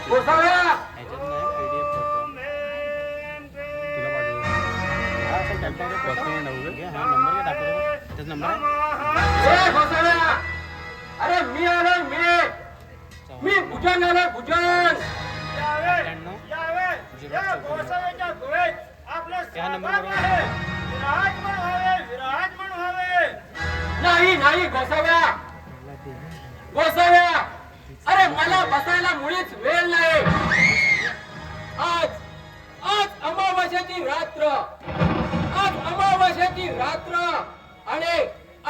गोसाव्या ह्याच्यात नाही PDF photo तुला पाठवतो. हा असेल कॅल्क्युलेटर डॉक्युमेंट आहे उभे. हा नंबर काय दाखवतो त्याचा नंबर आहे. ए गोसाव्या अरे मी आलोय मी भुजंग आलोय भुजंग त्या नंबरवर नाही नाही गोसाव्या गोसाव्या अरे मला बसायला मुळीच वेळ नाही. आज आज अमावास्याची रात्र आज अमावास्याची रात्र आणि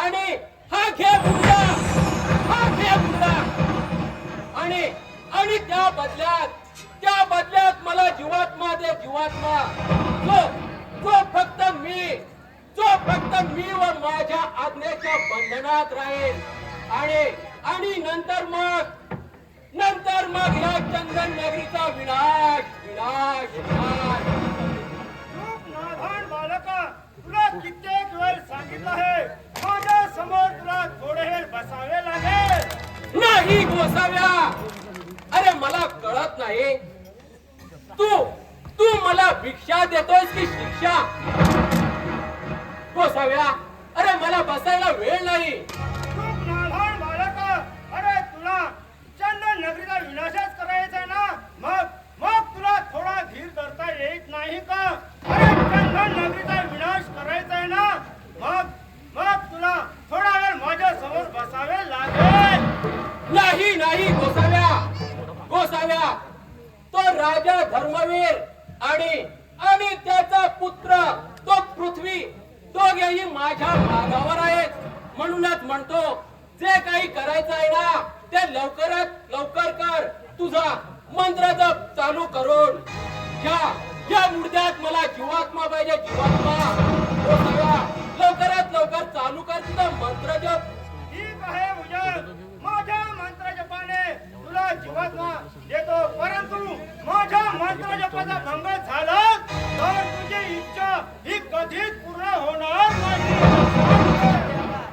आणि हा घे मुंडा आणि आणि त्या बदल्यात मला जीवात्मा दे जीवात्मा जो फक्त मी व माझ्या आज्ञेच्या बंधनात राहील आणि नंतर मग या चंदन नगरीचा विनाश विनाश विनाश. नाधान बालका तुला कित्येक वेळ सांगितलं आहे माझ्या समोर तुला थोडे वेळ बसावे लागेल. नाही गोसाव्या अरे मला कळत नाही तू मला भिक्षा देतोयस की शिक्षा. गोसाव्या अरे मला बसायला वेळ नाही. खूप नाधान बालका अरे तुला चंदन नगरीचा विनाशच करायचा ना मग तुला थोडा धीर धरता येत नाही का. अरे चंदन नगरीचा विनाश करायचा आहे ना मग तुला थोडा वेळ माझ्या समोर बसावे लागेल. नाही नाही गोसाव्या तो राजा धर्मवीर आणि त्याचा पुत्र तो पृथ्वी दोघेही माझ्या मागावर आहेत. म्हणूनच म्हणतो जे काही करायचं आहे ना ते लवकरात लवकर कर. तुझा मंत्र जप चालू करून या मुर्द्यात मला जीवात्मा पाहिजे जीवात्मा. गोसाव्या लवकरात लवकर चालू कर तुझा मंत्र जप. ठीक आहे भुजंग माझ्या मंत्र जपाने तुला जीवात्मा देतो परंतु माझ्या मंत्र जपाचा भंग झाला तर तुझी इच्छा ही कधीच पूर्ण होणार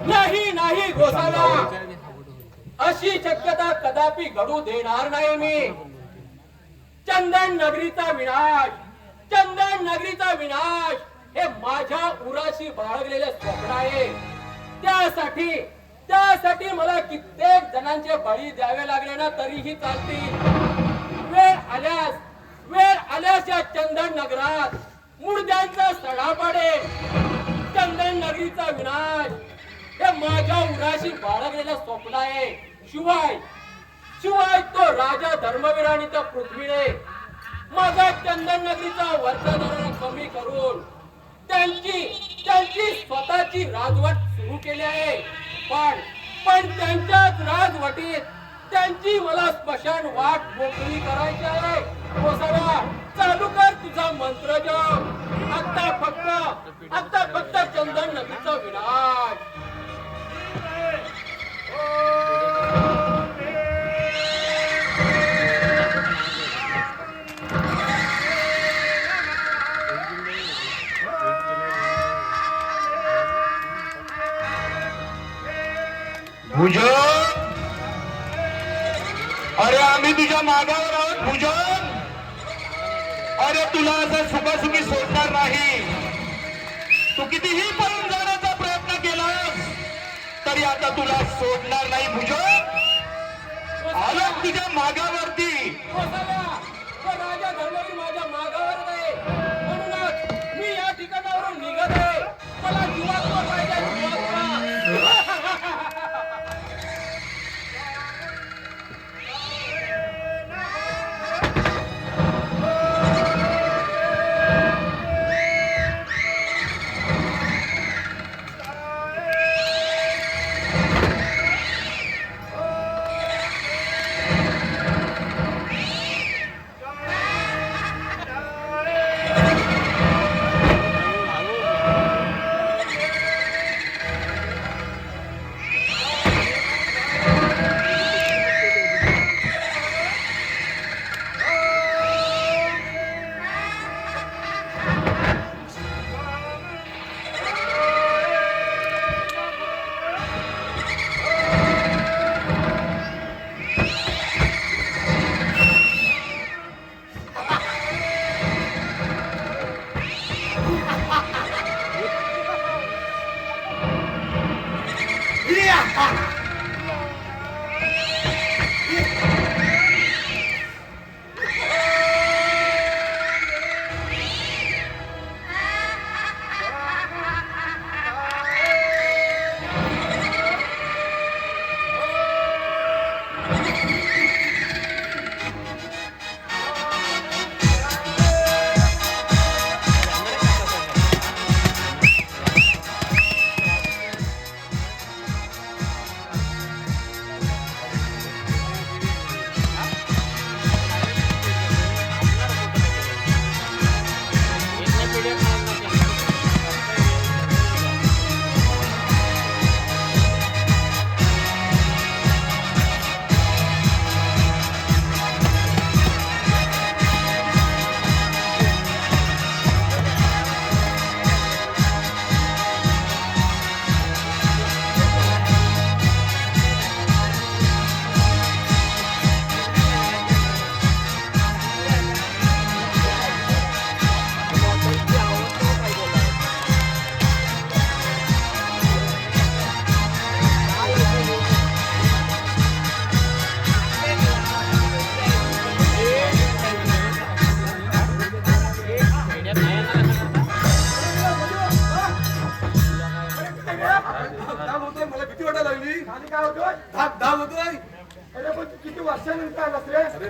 नाही नाही गोसाव्या अशी शक्यता कदापि घडू देणार नाही मी. चंदन नगरीचा विनाश हे माझ्या उराशी बाळगलेले स्वप्न आहे. त्यासाठी मला कित्येक जणांचे बळी द्यावे लागले ना तरीही चालतील. वेळ आल्यास या चंदन नगरात मुर्द्यांचा सडा पडेल. चंदन नगरीचा विनाश हे माझ्या उराशी बाळगलेलं स्वप्न आहे. शिवाय तो राजा धर्मवीर आणि त्या पृथ्वीने माझा चंदन नगरीचा वरचा दर कमी करून त्यांची स्वतःची राजवट सुरू केली आहे. पण त्यांच्याच राजवटीत त्यांची मला स्मशान वाट मोकळी करायची आहे. गोसाव्या चालू कर तुझा मंत्र जप. आता फक्त चंदन नगरीचा विनाश. भुजंग अरे आम्ही तुझ्या मागावर आहोत भुजंग. अरे तुला असं सुखासुखी सोडणार नाही. तू कितीही पळून जाण्याचा प्रयत्न केलास तरी आता तुला सोडणार नाही भुजंग. आलो तुझ्या मागावरती. गोसाव्या तो राजा धर्मवीर माझ्या मागावर आहे. म्हणूनच मी या ठिकाणावरून निघत आहे. मला जीवात्मा पाहिजे जीवात्मा.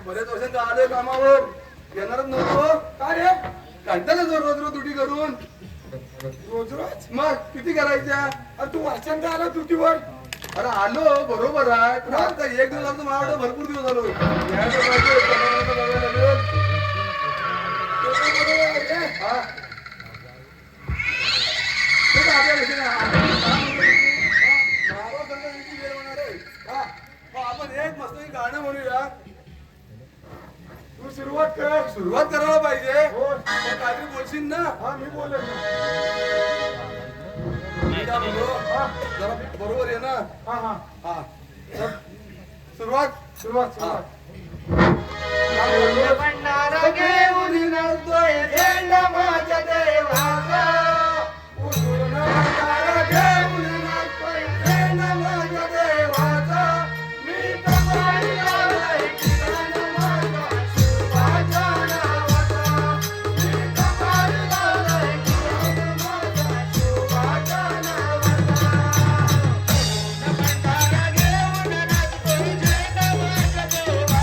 बरेच वर्षांचा आलोय कामावर येणारच नव्हतो. काय रे कंटाळा जो रोज रोज दुटी करून. रोज रोज मग किती करायच्या? अरे तू वर्षांचा आला दुटीवर. अरे आलो बरोबर आहे पण आता एक दिवस आलो मला वाटतं भरपूर दिवस आलो. यायचं पाहिजे, जनावरांचं बघायला लागेल. ते पण बरोबर आहे रे. हा. ते तर आपल्या विषयी नाही. महाराजांचा विधी वेळ होणार आहे. हा. मग आपण एक मस्त गाणं म्हणूया. तू सुरुवात कर. सुरुवात करायला पाहिजे. पण काहीतरी बोलशील ना? हा मी बोलेन. मी काय बोललो? जरा बरोबर आहे ना? हा हा हा. सुरुवात सुरुवात सुरुवात. भंडारा घेऊन नसतोय झेंड माझ्या देवाचा. उठून भंडारा घेऊन नाचतोय झेंड माझ्या देवाचा. मी कपाळी लावलंय किरण माझ्या शिवाच्या नावाचा. मी कपाळी लावलंय किरण माझ्या शिवाच्या नावाचा. भंडारा घेऊन नसतोय झेंड माझ्या देवाचा.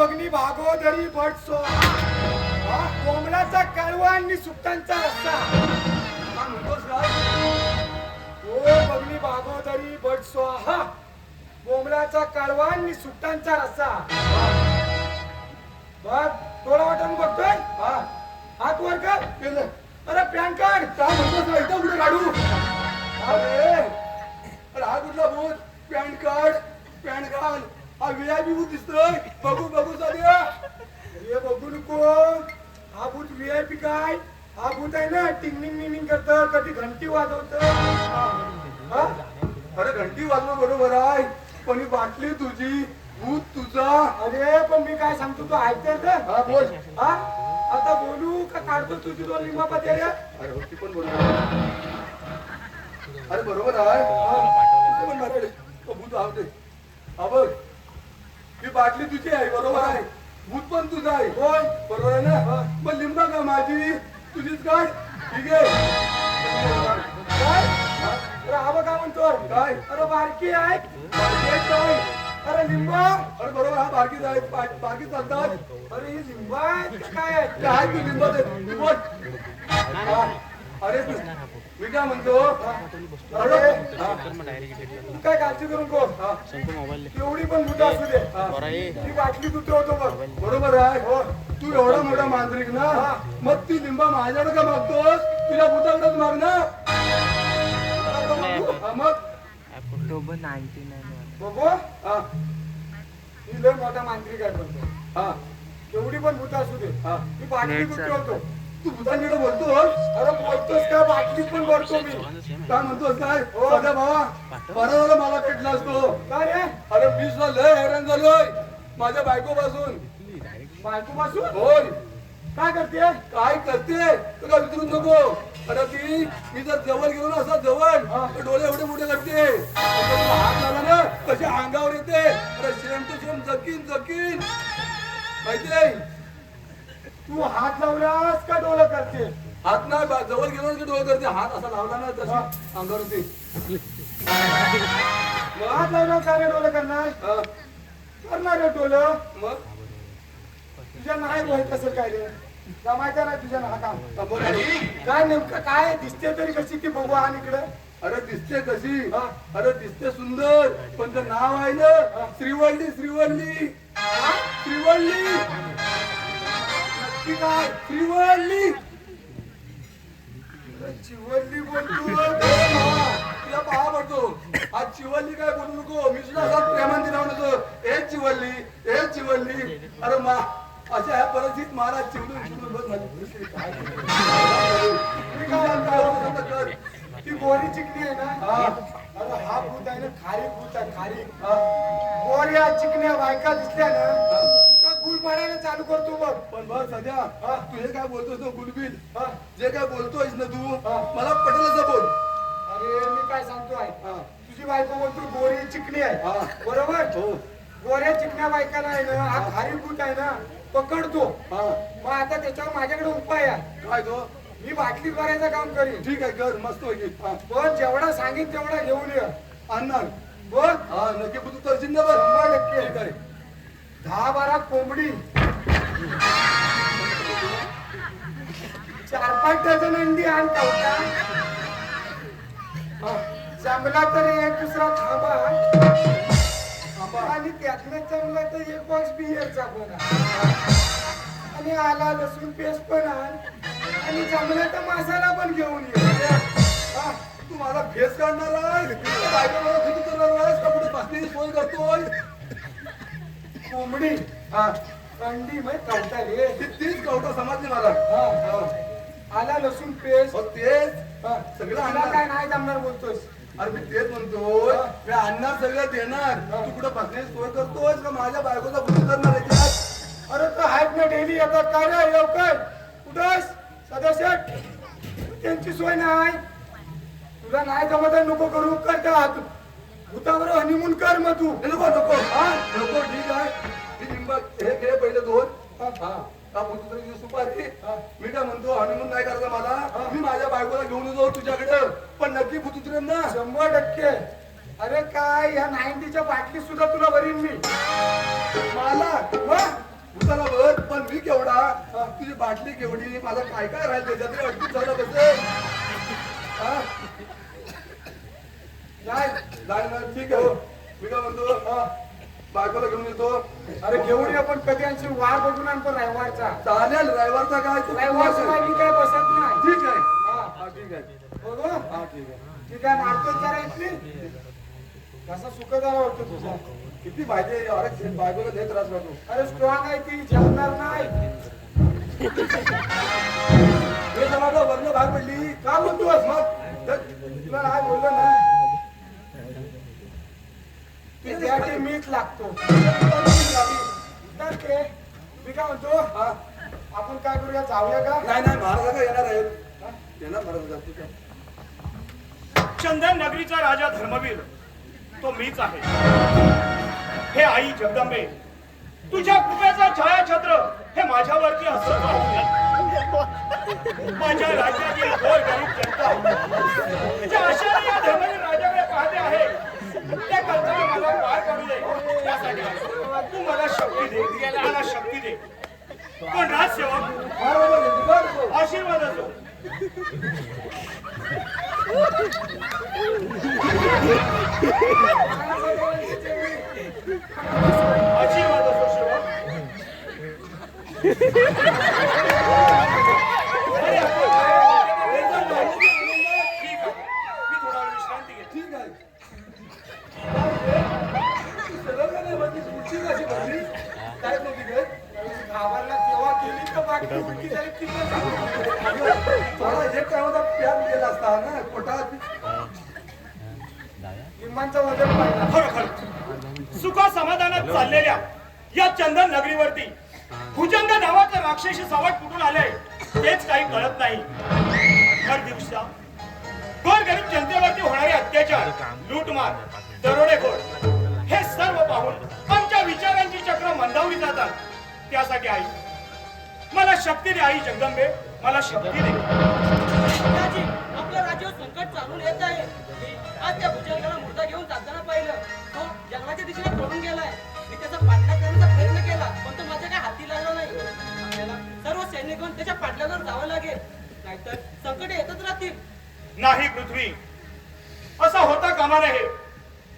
बघणी भागोदरी भट स्वाहा कोंबड्याचा कालवा आणि सुट्टांचा रस्ता काय म्हणतोस काय ओ बघणी भागोदरी भट स्वाहा कोंबड्याचा कालवा आणि सुट्टांचा रस्ता बघ डोळा वाटून बघतोय हा हात वर कर केलं अरे पॅन कार्ड काय म्हणतोस काय इथं कुठे काढू अरे अरे हा कुठला भूत पॅन कार्ड पॅन कार्ड हा VIP भूत दिसतोय बघू बघू सध्या हे बघू नको हा भूत VIP काय हा भूत आहे ना टिंगनिंग निंग करत कधी घंटी वाजवत अरे घंटी वाजवणं बरोबर आहे पण ही बाटली तुझी भूत तुझा अरे पण मी काय सांगतो तू ऐकते तर हा बोल हा आता बोलू का काढतो तुझी दोन लिंबापाती रे अरे हो ती पण बरोबर आहे. अरे बरोबर आहे हा, पण बरोबर आहे. तो भूत आव दे हा बघ ही बाटली तुझी आहे बरोबर आहे भूत पण तुझं आहे होय बरोबर आहे ना पण लिंबा का माझी तुझीच काढ ठीक आहे काय अरे हा बघ काय म्हणतो काय अरे बारकी आहे बाटली आहे काय अरे लिंबा अरे बरोबर हा बाकी आहे बाकी चालतात अरे ही लिंबा आहे का काय आहे काय तू लिंबा दे तू बोल हा, अरे तू मी काय म्हणतो अरे हा, तू काय काळजी करू नको हा, मोबाईल एवढी पण भूत असू दे बरं आहे ती बाटली तू ठेवतो बघ बरोबर आहे हो तू एवढा मोठा मांत्रिक ना मग ती लिंबा माझ्याकडे का मागतोस तुझ्या भूताकडेच माग ना हा, मग ऑक्टोबर 99 बघू हा ही लय मोठा मांत्रिक आहे पण हा एवढी पण भूत असू दे हा ती बाटली तू ठेवतो तू भूतांकडे बोलतोस अरे बोलतोस का बाटलीत पण भरतो मी काय म्हणतोस काय सध्या भावा बरं झालं मला भेटला असतो काय रे अरे मी सुद्धा लय हैराण झालोय माझ्या बायको पासून बायको पासून बोल काय करते काय करते तुला विचारू नको अरे ती मी जर जवळ गेलो ना असा जवळ तर डोळे एवढे मोठे करते तुला हात लावला ना तशी अंगावर येते अरे सेम टू सेम जकीन जकीन माहितीये तू हात लावलास का डोळं करते हात नाही जवळ गेलो ना की डोळे करते हात असा लावला ना तशी अंगावर येते हात लावणार का रे डोळं करणार हा, करणार रे डोळं मग तुझ्या नाही माहित असेल काय रे जमायचं नाही तुझ्या ना काम हा, बोल आणि. काय नेमकं काय दिसते तरी कशी ती बघू आणि इकडं अरे दिसते कशी अरे दिसते सुंदर पण ते नाव आहे ना श्रीवल्ली श्रीवल्ली श्रीवल्ली नक्की काय श्रीवल्ली चिवडली बोलतो तुला पहा पडतो आज चिवल्ली काय बोलू नको मी सुद्धा असा प्रेमाने नाव नको हे चिवल्ली हे चिवल्ली अरे मा अशा ह्या परिस्थितीत महाराज चिवडून चिवडून बस माझी परिस्थिती काय मी काय होतं तर कर ती गोरी चिकनी आहे ना हा. अरे हा भूत आहे ना खारी भूत आहे खारी गोऱ्या चिकन्या बायका दिसल्या ना का गुल पाडायला चालू करतो बघ पण बघ सध्या तू हे काय बोलतोस ना गुलबिल हा. जे काय बोलतोयस ना तू मला पटेल असं बोल अरे मी काय सांगतो आहे हा. तुझी बायको बोलतो गोरी चिकनी आहे हा. बरोबर हो गोऱ्या चिकन्या बायकाला आहे ना हा खारी भूत आहे ना पकडतो हा मग आता त्याच्यावर माझ्याकडे उपाय आहे काय तो मी बाटली भरायचं काम करीन ठीक आहे कर मस्त होईल पण जेवढा सांगेन तेवढा घेऊन ये आणणार बोल हा नक्की पण तू तरशील ना बरं 100% ठीक आहे 10-12 कोंबडी 4-5 डझन अंडी आण कवटा जमला तर एक दुसरा थांबा आणि त्यातनं जमला तर एक बॉक्स बियरचा पण आण. आणि आला लसूण पेस्ट पण आण आणि जमला तर मसाला पण घेऊन ये हा, तू मला फेस काढणार आहेस बायको मला फिरू करणार आहेस का कुठे बसली सोय करतोय कोंबडी हा अंडी मग कवटा रे तीच कवटा समजली मला हा. आला लसूण पेस्ट हो, तेच हा. सगळं तुला आणणार. काय नाही जमणार बोलतोस अरे मी तेच म्हणतोय मी आणणार सगळं देणार तू कुठं बसण्याची सोय करतोय का माझ्या बायकोचा बुद्धी करणार आहे त्यात? अरे तो आहेत ना डेली येतात काय रे लवकर कुठंस सदस्य त्यांची सोय नाही तुला नाही जमत आहे, नको करू कर त्या हात भूतावर हनीमून कर मग तू नको नको हा नको ठीक आहे ही लिंबा हे घे पहिले दोन हा का बुद्धी सुपारी मी काय म्हणतो हनीमून नाही करायचं मला मी माझ्या बायकोला घेऊन येतो तुझ्याकडे पण नक्की बुद्धी ना 100%. अरे काय ह्या 90च्या बाटली सुद्धा तुला भरीन मी मला मग तुझी बाटली केवढी माझा काय काय राहील त्याच्यात अडकून झालं कसं हा? नाही नाही, ठीक आहे मी काय म्हणतो बायकोला घेऊन येतो. अरे घेऊन आपण कधी आणखी वार बघून आणतो रविवारचा. चालेल रविवारचा काय तो रविवारचा काय मी काय बसत नाही. ठीक आहे हा ठीक आहे बघू हा ठीक आहे. ठीक आहे मारतो जरा इथली. कसा सुखदार वाटतो तुझा. किती पाहिजे अरे बायकोला लय त्रास वाटतो. अरे स्ट्रॉंग आहे ती जेवणार नाही. हे जरा वर्ण भाग पडली का बोलतोस मग तुला काय बोललो ना ते त्यासाठी मीच लागतो. तर ते मी काय म्हणतो आपण काय करूया जाऊया का. नाही नाही महाराजा का येणार आहेत येणार महाराजा जातो का चंदन नगरीचा राजा धर्मवीर तो मीच आहे. हे आई जगदंबे तुझ्या कृपेचा छायाछत्र हे माझ्यावरती असत माझ्या राज्यातील गोरगरीब जनता ज्या आशेने या धर्मवीर राजाकडे पाहते आहे त्या कर्तव्य मला पार करू दे. त्यासाठी तू मला शक्ती दे मला शक्ती दे. पण राजसेवक आशीर्वाद असो. आशीर्वाद असो सेवक. अरे, ठीक आहे मी थोडा वेळ विश्रांती घेतो. ठीक आहे सरळ नाही म्हणजे पुढची कशी भरली काय नव्हती काय गावाला तेव्हा केली तर बाकी उलटी झाली ती पण सांगू. थोडा एक काय होता प्यार गेला असता ना पोटात लिंबांचं वजन पाहिजे. खरोखर सुखा समाधानात चाललेल्या या चंदन नगरीवरती भुजंग नावाचं राक्षसी सावट कुठून आलंय तेच काही कळत नाही. हर दिवसा गोरगरीब जनतेवरती होणारे अत्याचार लूटमार दरोडेखोर हे सर्व पाहून आमच्या विचारांची चक्र मंदावली जातात. त्यासाठी आई मला शक्ती दे. आई जगदंबे मला शक्ती दे. पिताजी, आपल्या राज्यावर संकट चालून येत आहे. मी आज त्या भुजंगाला मुर्दा घेऊन जाताना पाहिलं. तो जंगलाच्या दिशेने पळून गेलाय. मी त्याचा पाठलाग करण्याचा प्रयत्न केला पण तो माझ्या काय हाती लागला नाही. आपल्याला सर्व सैन्य घेऊन त्याच्या पाठलागावर जावं लागेल नाहीतर संकट येतच राहतील. नाही पृथ्वी असा होता कामा नये.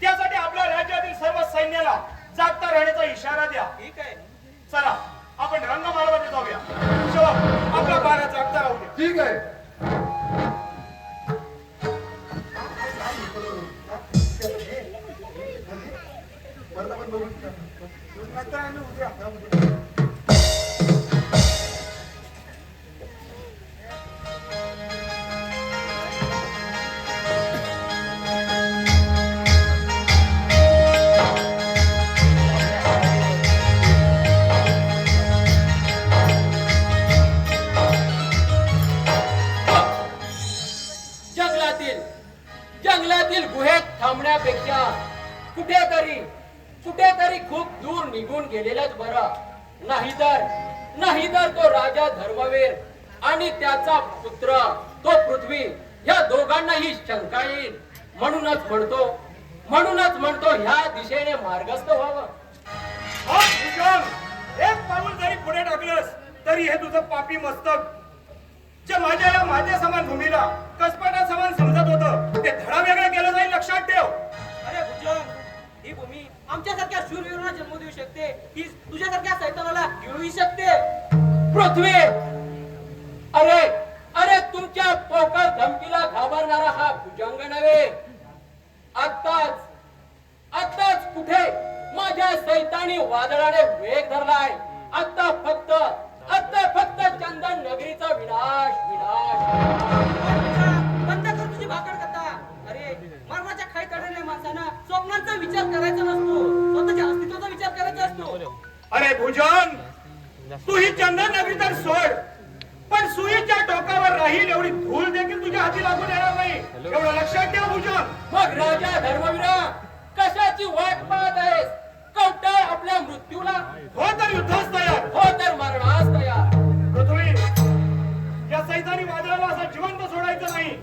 त्यासाठी आपल्या राज्यातील सर्व सैन्याला जागता राहण्याचा इशारा द्या. ठीक आहे. चला आपण रंगमाळामध्ये जाऊया. शेवट आपला बारा जागता राहू द्या. ठीक आहे परत आपण बघू नंतर आम्ही उद्या जंगलातील गुहेत थांबण्यापेक्षा कुठेतरी खूप दूर निघून गेलेलंच बरं. नाहीतर तो राजा धर्मवीर आणि त्याचा पुत्र तो पृथ्वी या दोघांनाही शंका येईल. म्हणूनच म्हणतो ह्या दिशेने मार्गस्थ व्हावं. हा भुजंग, एक पाऊल जरी पुढे टाकलंस तरी हे तुझं पापी मस्तक जे माझ्या या माझ्या समान भूमीला कसपाटा समान समजत होतं ते धडा वेगळं केलं जाईल. लक्षात ठेव. अरे भुजंग, ही भूमी आमच्यासारख्या शूरवीरांना जन्म देऊ शकते. ही तुझ्यासारख्या सैतानाला गिळूही शकते. पृथ्वी अरे तुमच्या पोकळ धमकीला घाबरणारा हा भुजंग नव्हे. आत्ताच कुठे माझ्या सैतानी वादळाने वेग धरलाय. आता फक्त चंदन नगरीचा विनाश. बंद कर तुझी भाकड कथा. अरे मरणाच्या खाई तडलेल्या माणसानं स्वप्नांचा विचार करायचा नसतो, स्वतःच्या अस्तित्वाचा विचार करायचा असतो. अरे भुजंग, तू ही चंदन नगरी तर सोड पण सुईच्या टोकावर राहील एवढी धूळ देखील तुझ्या हाती लागू देणार नाही. एवढं लक्षात ठेव भुजंग. मग राजा धर्मवीरा कशाची वाट पाहत आहेस? कवटाळ आपल्या मृत्यूला. हो तर युद्धास तयार. हो तर मरणास तयार. पृथ्वी या सैतानी वादळाला असं जिवंत सोडायचं नाही.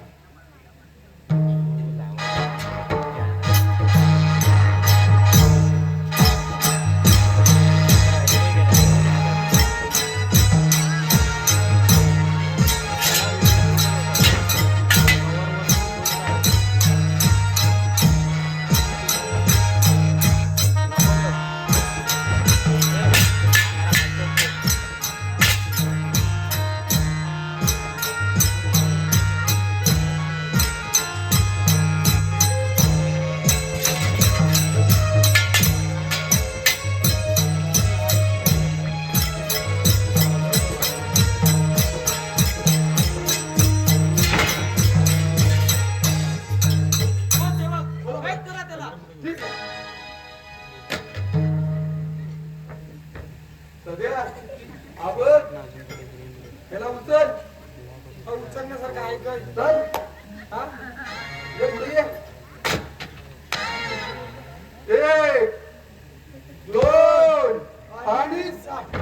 सध्या आपण त्याला उचल. उचलण्यासारखं आहे काय? चल. हा? ये पुढे ये. 1 2 आणि 7.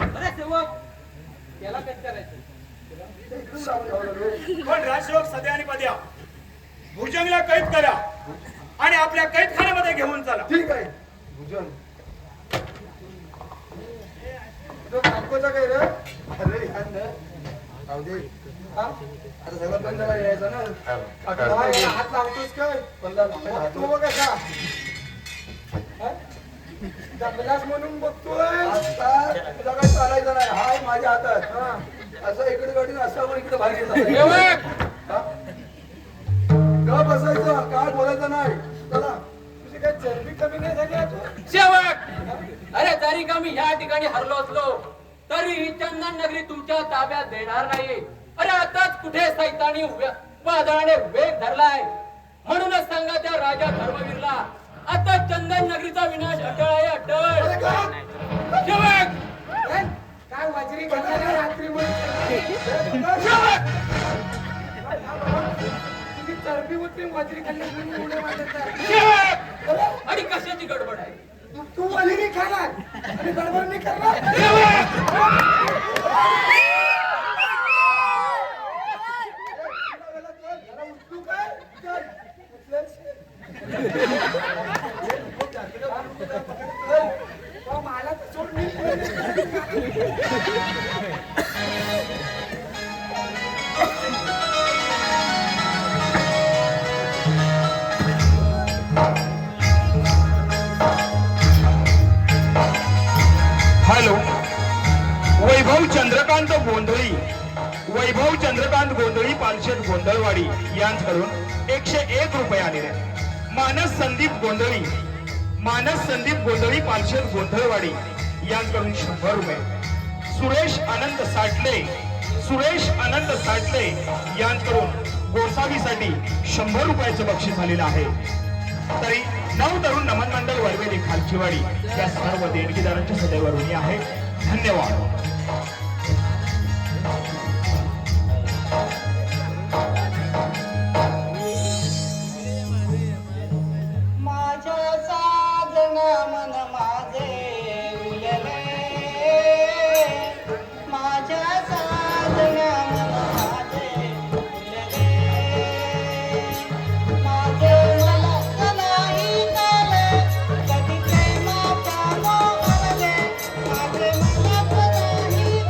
अरे सेवक याला काय करायचं? इकडून लावून लागलो. पण राजसेवक सध्या आणि पद्या भुजंगला कैद करा आणि आपल्या कैदखान्यामध्ये घेऊन चला. ठीक आहे भुजंग. तो बायकोचा काय रे? अरे यार ना. जाऊ दे. हा? आता सगळं बंद झालं यायचं ना. आता काय हात लावतोस काय? बंद झाला. तू बघ कसा. हा? जगलास म्हणून बघतोय. आता तुला काय चालायचं नाही. हाय माझ्या हातात. हा. असं इकडे गाडी असं पण इकडे बाहेर येतात. सेवक हा? का बसायचं? काय बोलायचं नाही. चला. तुझी काय चरबी कमी नाही झाली आता? सेवक अरे जरी का मी या ठिकाणी हरलो असलो तरी ही चंदन नगरी तुमच्या ताब्यात देणार नाही. अरे आताच कुठे सैतानी वादळाने वेग धरलाय. म्हणूनच सांगा त्या राजा धर्मवीरला आता चंदन नगरीचा विनाश अटळ आहे, अटळ. सेवक काय वाजरी घालणार रात्री तुझी चरबी होती वाजरी खाल्ली उड्या वाजत. सेवक आणि कशाची गडबड आहे? तू वाजरी खाणार आणि गडबड नाही करणार. तू काय मला तर सोड नाही. हॅलो. वैभव चंद्रकांत गोंधळी, वैभव चंद्रकांत गोंधळी पालशेत गोंधळवाडी यांच्याकडून 101 रुपये आलेले. मानस संदीप गोंधळी, मानस संदीप गोंधळी पालशेत गोंधळवाडी यांच्याकडून 100 रुपये. सुरेश आनंद साठले, सुरेश आनंद साठले यांच्याकडून गोसावीसाठी 100 रुपयाचं बक्षीस आलेलं आहे. तरी 9 तरुण नमन मंडळ वरवेली खालचीवाडी या सर्व देणगीदारांचे सदैव ऋणी आहे. धन्यवाद. माझ्या साधना मन माझे उलले, माझ्या साधना मन माझे उलले, माझे मलाच नाही झाले कधी प्रेमाच्या मोहरले, माझे मलाच नाही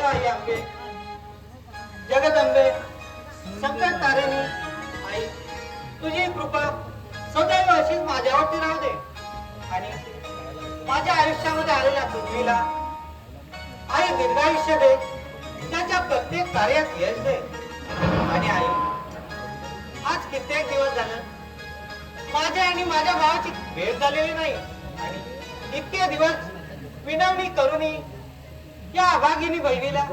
आई अंबे, जगदंबे, संकट तारिणी आई, तुझी कृपा सदैव अशीच माझ्यावरती राहू दे आणि माझ्या आयुष्यामध्ये आलेल्या पृथ्वीला आई दीर्घायुष्य दे, त्याच्या प्रत्येक कार्यात यश दे. आणि आई, आज कित्येक दिवस झालं माझ्या आणि माझ्या भावाची भेट झालेली नाही आणि इतके दिवस विनवणी करूनही या अभागिनी बहिणीला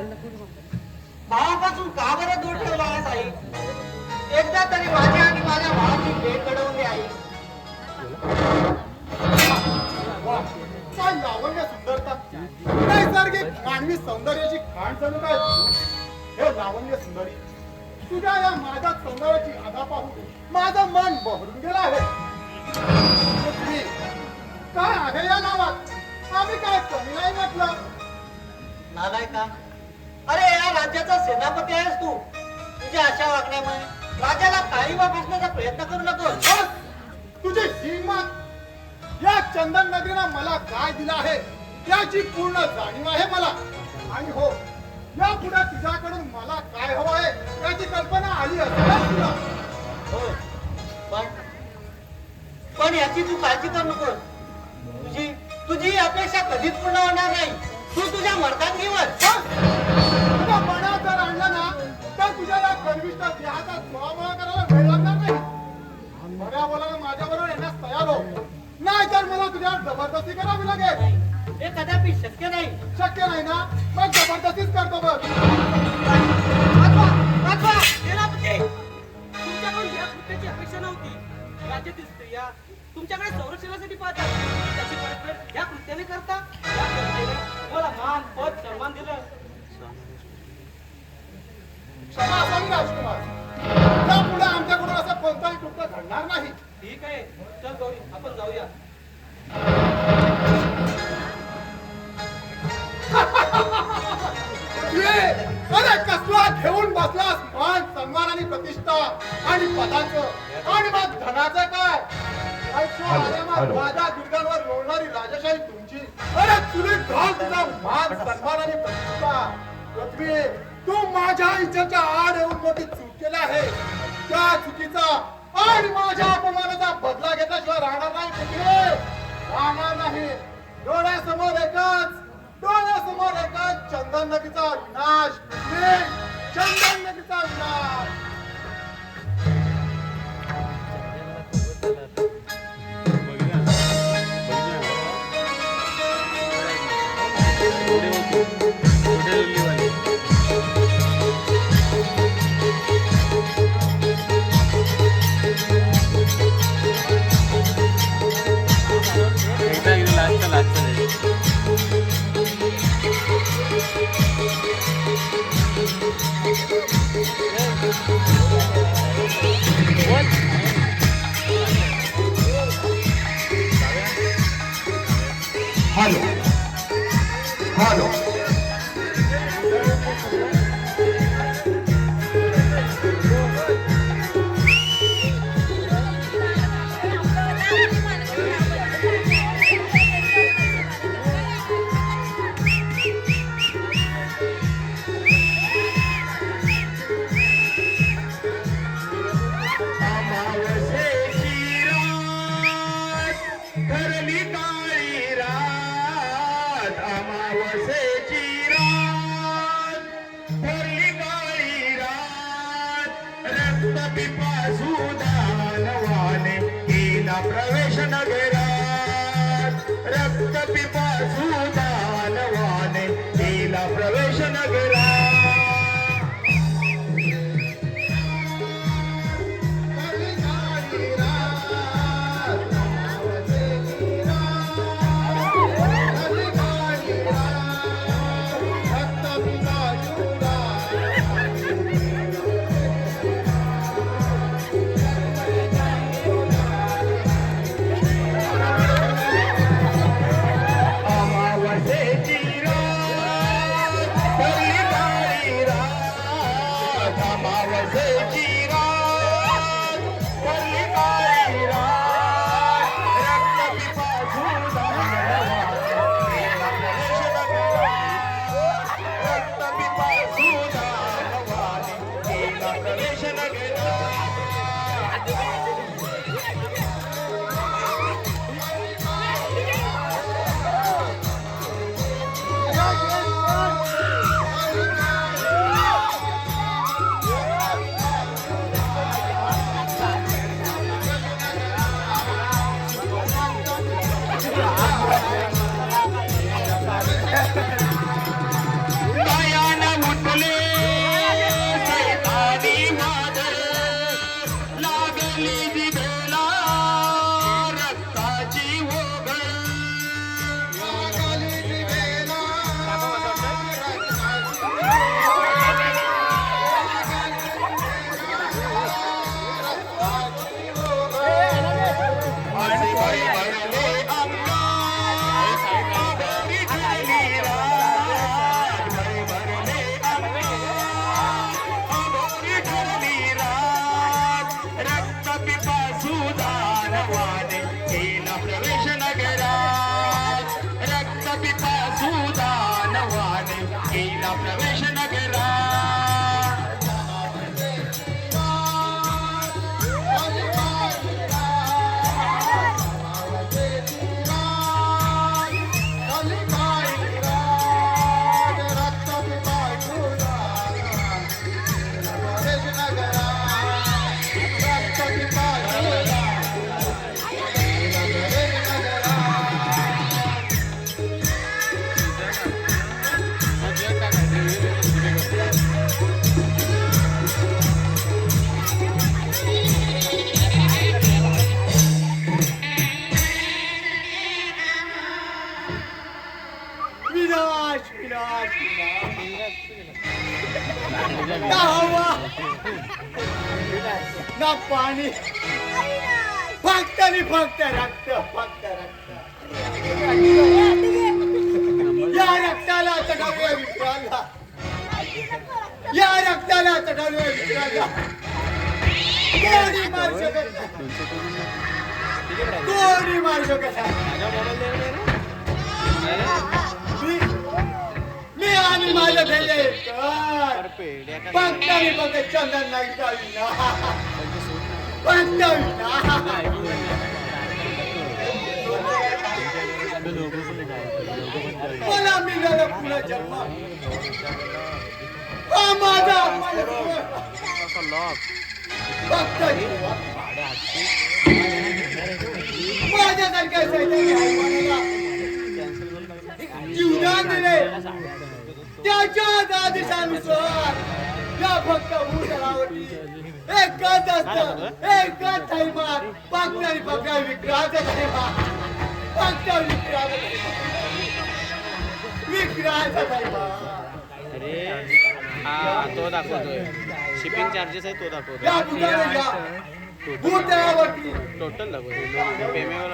भावापासून का बरं दूर ठेवला आहेस आई? एकदा तरी माझ्या आणि माझ्या भावाची भेट घडवून दे आई. वा, काय लावण्य सुंदरता, नैसर्गिक मानवी सौंदर्याची खाण जणू काय. हे लावण्य सुंदरी, तुझ्या या माझ्या सौंदर्याची आधा पाहून माझं मन बहरून गेलं आहे. पृथ्वी, काय आहे या नावात? आम्ही काय कमी नाही म्हटलं. नालाय का? अरे या राज्याचा सेनापती आहेस तू. तुझ्या अशा वागण्यामुळे राजाला काळीमा फासण्याचा प्रयत्न करू नकोस. बस, तुझी हिंमत. या चंदन नगरीला मला काय दिलं आहे याची पूर्ण जाणीव आहे मला. आणि हो, या पुढे तुझ्याकडून मला काय हवं आहे याची कल्पना आली असेल तुला. हो, पण याची तू काळजी करू नकोस. तुझी अपेक्षा कधीच पूर्ण होणार नाही. तू तुझ्या मर्दानगीवर तुझ्या मनात जर आणलं ना तर तुझ्या या गर्विष्ठ देहाचा स्वभाव करायला वेळ लागणार नाही. बऱ्या बोलायला माझ्या बरोबर येण्यास तयार हो, नाही तर मला तुझ्यावर जबरदस्ती करावी लागेल. हे कदापि शक्य नाही. शक्य नाही ना, मग जबरदस्तीच करतो बघ. सेनापती, तुमच्याकडून या कृत्याची अपेक्षा नव्हती. राज्यातील स्त्रिया तुमच्याकडे संरक्षणासाठी पाहतात. त्याची परतफेड या कृत्याने करता. या कृत्याने मला मान पद सन्मान दिलं. क्षमा असावी राजकुमार, त्यापुढे आमच्याकडून असं कोणताही कृत्य घडणार नाही. ठीक आहे, चल गौरी, आपण जाऊया. अरे कसला घेऊन बसलास मान सन्मान आणि प्रतिष्ठा आणि पदाचं आणि मग धनाचं काय? माझ्या दुर्गांवर लोळणारी राजशाही तुमची. अरे तुला घाल तुझा मान सन्मान आणि प्रतिष्ठा. पृथ्वी, तू माझ्या इच्छेच्या आड येऊन मोठी चूक केली आहे. त्या चुकीचा आणि माझ्या अपमानाचा बदला घेतल्याशिवाय राहणार नाही. पृथ्वी, राहणार नाही. डोळ्यासमोर एकच चंदन नगरीचा विनाश. चंदन नगरीचा विनाश. हॅलो हॅलो दानवाने केला प्रवेश नगरात. रक्त पिपासू दानवाने केला प्रवेश नगरात. अमावस्येची रात या प्रवेश नगरा विनाश विनाश ना हवा ना पाणी फक्त आणि फक्त रक्त फक्त रक्त या रक्ताला चढवूया विक्रांतला या रक्ताला चढवूया विक्रांतला कोणी मारू शकत नाही कोणी मारू शकत नाही मी आणि माझ्या भेले फक्त आणि फक्त चंदन नाही फक्त मला मिळालं पुन्हा जन्म हा माझा फक्त माझ्यासारख्या जीवदान दिले त्याच्या आदेशानुसार या फक्त भूतलावरती एकच असतं एकच थैमान फक्त आणि फक्त विक्रांत थैमान फक्त विक्रांत थैमान अरे हा तो दाखवतोय शिपिंग चार्जेस आहे तो दाखवतोय या भूतलावरती टोटल दाखवतोय पेमेवर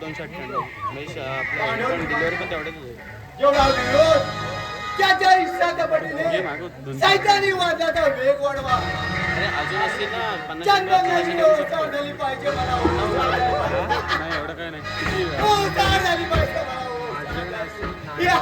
298 म्हणजे आपल्या डिलिव्हरी पण तेवढेच होते जेवढा विरोध त्याच्या इच्छाच्या पटीने सैतानी वादाचा वेग वाढवा अरे अजून असतील ना 50 चंदनाची व्यवस्था झाली पाहिजे मला नाही एवढं काय नाही उतार झाली पाहिजे मला या.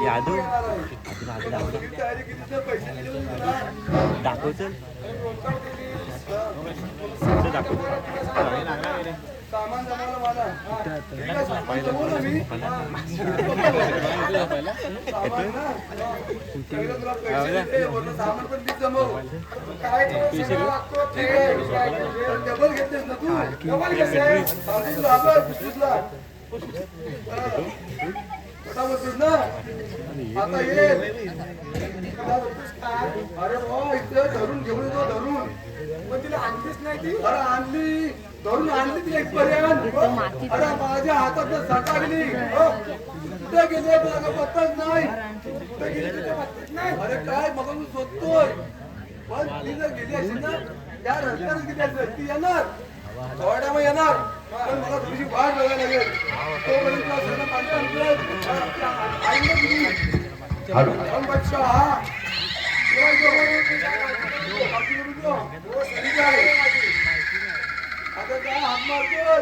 यादू दाखव चल सामान जमवलं मला सामान जमवलं मी सामान पण तीच जमव काय डबल घेतलेस ना तू डबल घेतलेस बोलतोस ना आता ये अरे वा इथे धरून घेऊन येतो धरून पण तिला आणलीच नाही ती अरे आणली धरून आणली ती एक पर्यंत अरे माझ्या हातात सटाकली कुठे गेले पत्ताच नाही कुठे गेले तिथे पत्ताच नाही अरे काय मग मी शोधतोय पण ती जर गेली असेल ना त्या रस्त्यावरच गेली असेल ती येणार थोड्या मग येणार पण मला तुझी वाट बघायला लागेल तोपर्यंत तुला सगळं पाणी आईला तुझी बच्चा हा आता काय हात मारतोय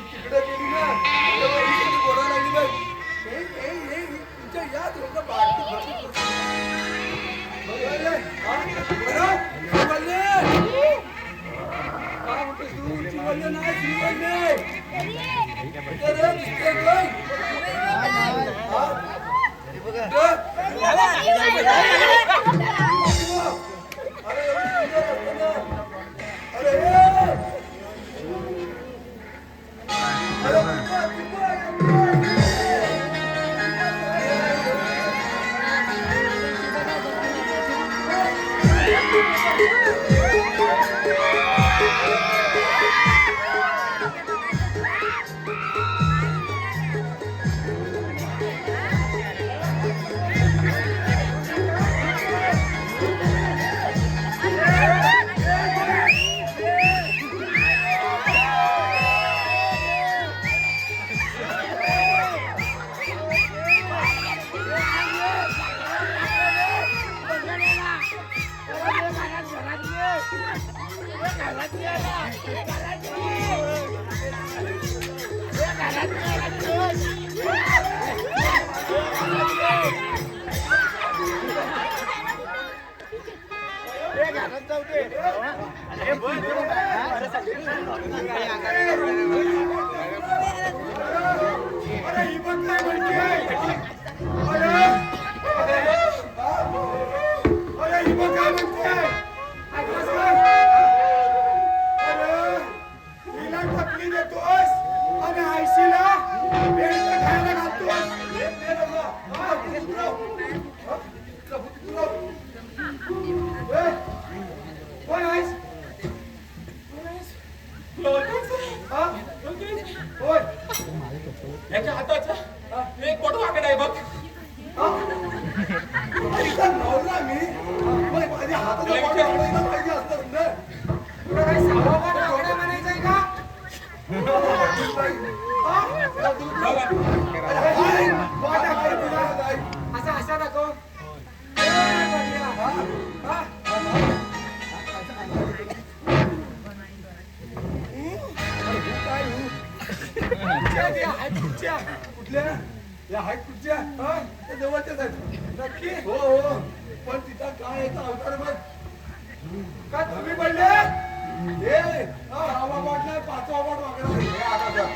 तिकडे गेली ना बोलायला लागली बघ तुमच्या याद अरे ही बघ काय म्हणते अरे अरे ही बघ काय म्हणते ऐकलंस का? अरे हिला टपली देतोस आणि आयशीला बेल्ट खायला घालतोस कोण आहेस? हा? होय. याच्या हाताचा एक फोटो आकडा आहे बघ. इथं नवरा मी मग माझ्या हाताचा पाठ आवडायला पाहिजे असतं ना. तुला काही सावकाश आवडा म्हणायचंय का? हाय, वाटा काय तुला? असा असा दाखव. कुठल्या या हाईट कुठच्या त्या जवळच्याच आहेत नक्की हो हो पण तिचा काय याचा अवतार बघ का तुम्ही पडले? हे सहावा बॉट नाही पाचवा बॉट वागणार हे हाताचा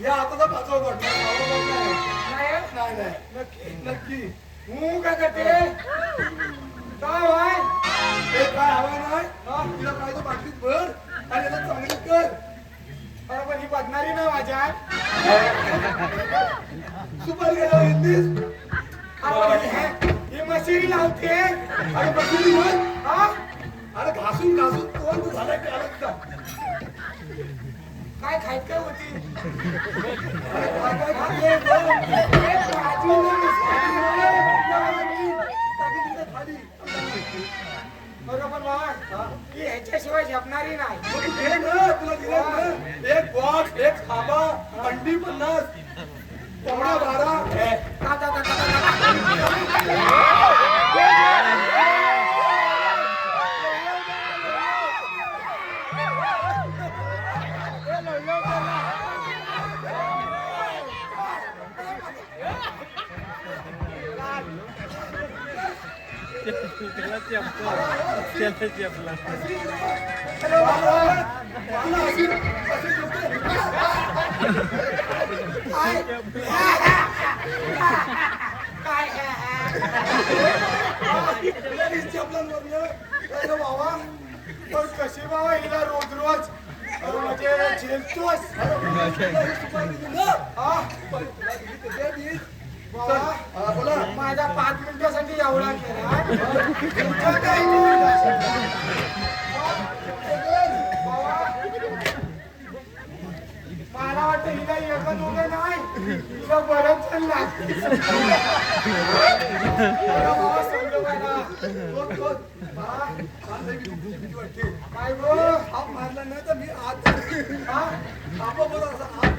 या हाताचा पाचवा बॉट नाही सहावा बॉट नाही नाही नाही नक्की नक्की हूं काय करते? काय व्हाय? हे काय हवा नाही तिला काय तो बाटलीत भर आणि याला चांगली कर अरे पण ही बदनारी ना माझ्यात. सुपारी गेला घेतलीस ही मशिरी लावते. अरे बसली मग हा? अरे घासून घासून तोंड तर झालं की आलं का काय खायत काय होती? अरे काय काय खाल्ले भाजी टाकी तिथे खाली बरोबर बाबा ही ह्याच्याशिवाय झेपणारी नाही. मग घे ना तुला दिलं ना एक बॉक्स एक खाबा अंडी 50 कोंबड्या 12 तुला अशी काय लगेच चपलांवरनं काय रे बाबा पण कशी बाबा हिला रोज रोज अरे म्हणजे झेलतोस. सुपारी दिली ना हा? सुपारी तुला दिली तर दे ती. बाबा हा, बोला माझ्या 5 मिनिटासाठी एवढा केला. तुमच्या काही मिनिटासाठी. मला वाटतं हिला एक दोघं नाही हिला बरंच जण लागतील. बाबा समजू मला. कोण कोण हा मला लई भीती वाटते काय गो? हाप मारला नाही तर मी आत हा? आपण बोला असं आत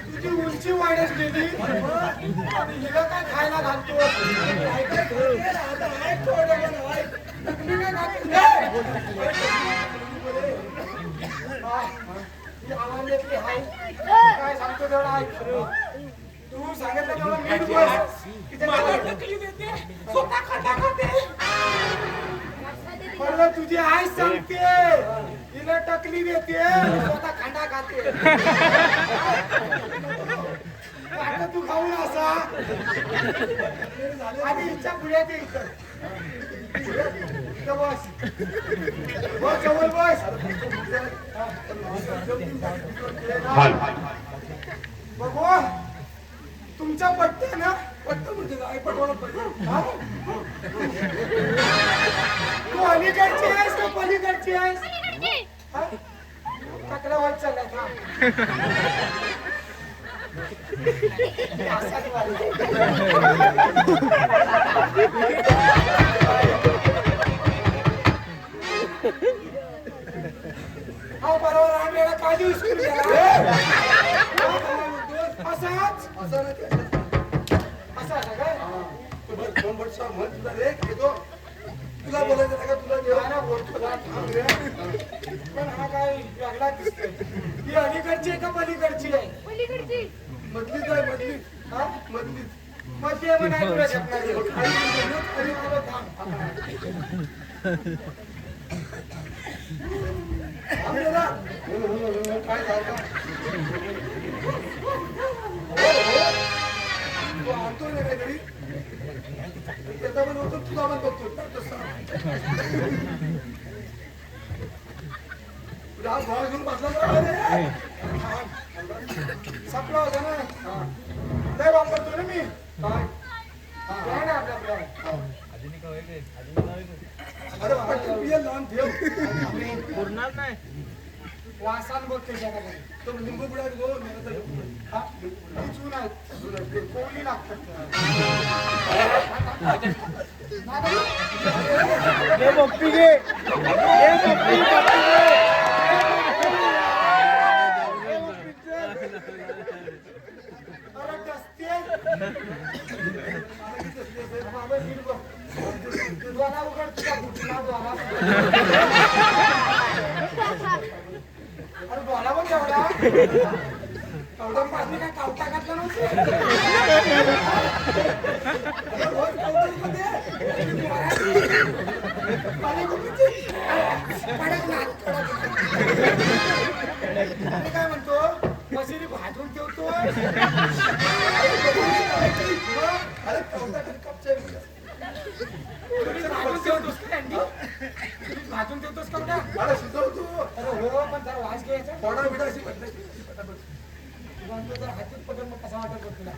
तुझी उंची वाढत गेली आणि हिला काय खायला घालतो? तुम्ही काय घालतो? ही आवाजातली हाय. काय सांगतो तेवढा ऐक. तू सांगितलं तेवढं नीट बस. तिथे मला काय- टकली देते स्वतः खड्डा खाते. म्हणलं तुझी आई सांगते हिला टकली देते स्वतः खांडा खाते. आता तू खाऊन असा आणि हिच्या पुढ्यात ये इथं. इथं बस बस जवळ बस. बघू तुमचा पट्टा ना पट्ट म्हणजे काय पटवायला पट्ट हा? तू अलीकडची आहेस का पलीकडची आहेस? हा? तक्रार होत चाललाय का? असाच वाटलं. हो बरोबर आणलेला काजू उचलून गेला. असाच असं नाही ते. असा काय? दोन वर्ष म्हण तुला रे घेतो तुला बोलायचं नाही का तुला देवा बोलतो थांब रे मला दिसतंय ही अलीकडची आहे का पलीकडची आहे पलीकडची मधलीच आहे मधली. हा मधलीच. मध्ये पण आहे तुला शकणार आणि तुला थांब थांब जरा. काय झालं? तू आणतोय ना काहीतरी त्याचा पण होतो तुझा पण बघतो तुला भाव घेऊन बसला तर सपला होता ना लय वापरतो ना मी काय ना आपल्याकडे अरे बाबा टीपीएल लावून ठेव वासान बघते त्याकडे तो लिंबू बुडा गो चून आहेत कोणी लागतात अरे डसते बाबा नीट बघ द्वारा उघड तुझा घुटला द्वारा अरे बोला पण तेवढा पाणी काय कावटा घातला नव्हतं काय म्हणतो मशिरी भाजून ठेवतो अरे कवटा कपचे भाजून ठेवतोस का अंडी भाजून ठेवतोस का मला शिजवतो अरे हो पण जरा वास घ्यायचा थोडा बिडा अशी बदलायची जर हातीत पकड मग कसा वाटत बघ तुला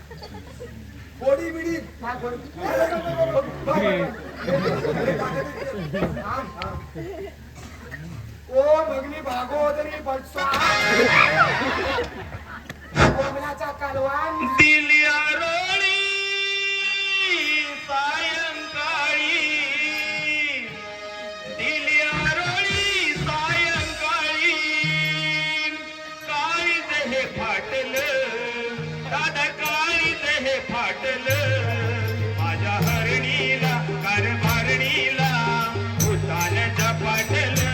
पोडी बिडी काय बोल ओ भगनी भागोदरी बलसा कोमलाचा कालवान दिली आरोळी सायंकाळी दिली आरोळी सायंकाळी काळीज हे फाटलं दादा काळीज हे फाटलं माझ्या हरणीला कारभारणीला भूतान झपाटलं